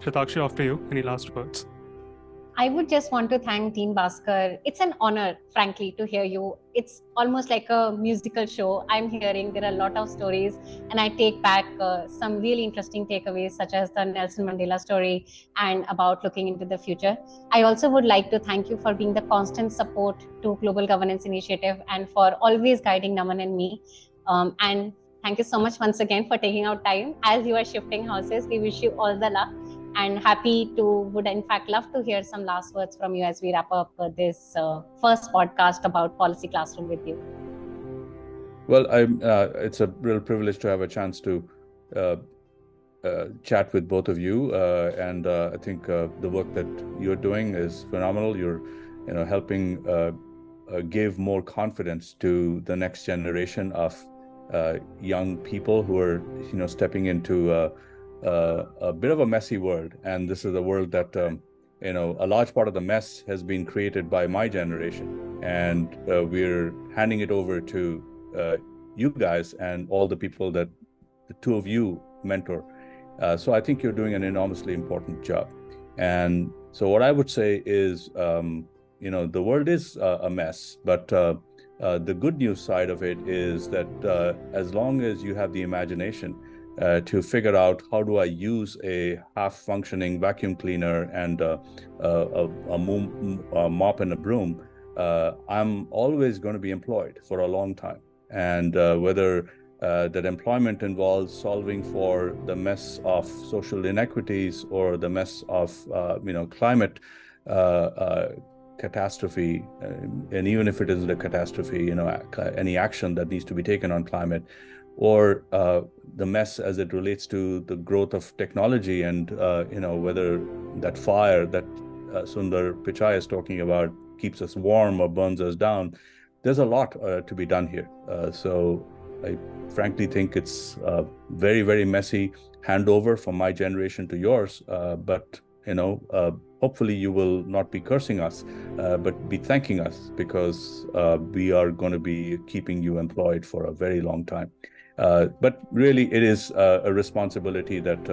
[SPEAKER 1] Shatakshi, after you, any last words?
[SPEAKER 3] I would just want to thank Dean Bhaskar. It's an honor, frankly, to hear you. It's almost like a musical show. I'm hearing there are a lot of stories, and I take back some really interesting takeaways, such as the Nelson Mandela story and about looking into the future. I also would like to thank you for being the constant support to Global Governance Initiative and for always guiding Naman and me. And thank you so much once again for taking out time. As you are shifting houses, we wish you all the luck. And would in fact love to hear some last words from you as we wrap up this first podcast about Policy Classroom with you.
[SPEAKER 2] Well, it's a real privilege to have a chance to chat with both of you, and I think the work that you're doing is phenomenal. You're, helping give more confidence to the next generation of young people who are, stepping into a bit of a messy world. And this is a world that, a large part of the mess has been created by my generation. And we're handing it over to you guys and all the people that the two of you mentor. So I think you're doing an enormously important job. And so what I would say is, the world is a mess, but the good news side of it is that as long as you have the imagination to figure out how do I use a half-functioning vacuum cleaner and a mop and a broom, I'm always going to be employed for a long time. And whether that employment involves solving for the mess of social inequities or the mess of climate catastrophe, and even if it isn't a catastrophe, any action that needs to be taken on climate, or the mess as it relates to the growth of technology, and whether that fire that Sundar Pichai is talking about keeps us warm or burns us down. There's a lot to be done here. So I frankly think it's a very, very messy handover from my generation to yours. But hopefully you will not be cursing us, but be thanking us, because we are going to be keeping you employed for a very long time. But really, it is a responsibility that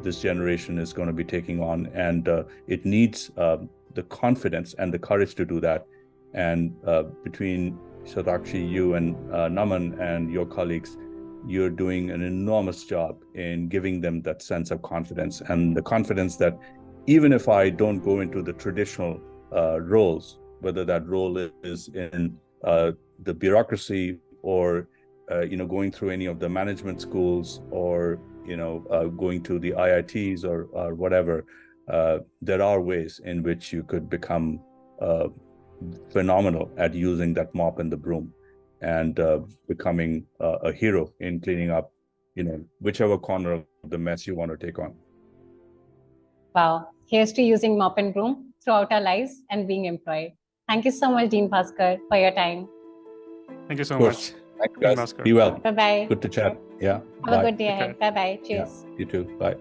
[SPEAKER 2] this generation is going to be taking on, and it needs the confidence and the courage to do that. And between Satakshi, you and Naman and your colleagues, you're doing an enormous job in giving them that sense of confidence, and the confidence that even if I don't go into the traditional roles, whether that role is in the bureaucracy or going through any of the management schools, or going to the IITs or whatever, there are ways in which you could become phenomenal at using that mop and the broom, and becoming a hero in cleaning up, whichever corner of the mess you want to take on.
[SPEAKER 3] Wow. Here's to using mop and broom throughout our lives and being employed. Thank you so much, Dean Bhaskar, for your time.
[SPEAKER 1] Thank you so much.
[SPEAKER 2] Thank you, guys. Be well.
[SPEAKER 3] Bye-bye.
[SPEAKER 2] Good to chat. Yeah.
[SPEAKER 3] Have a good day ahead. Bye-bye. Cheers.
[SPEAKER 2] Yeah, you too. Bye.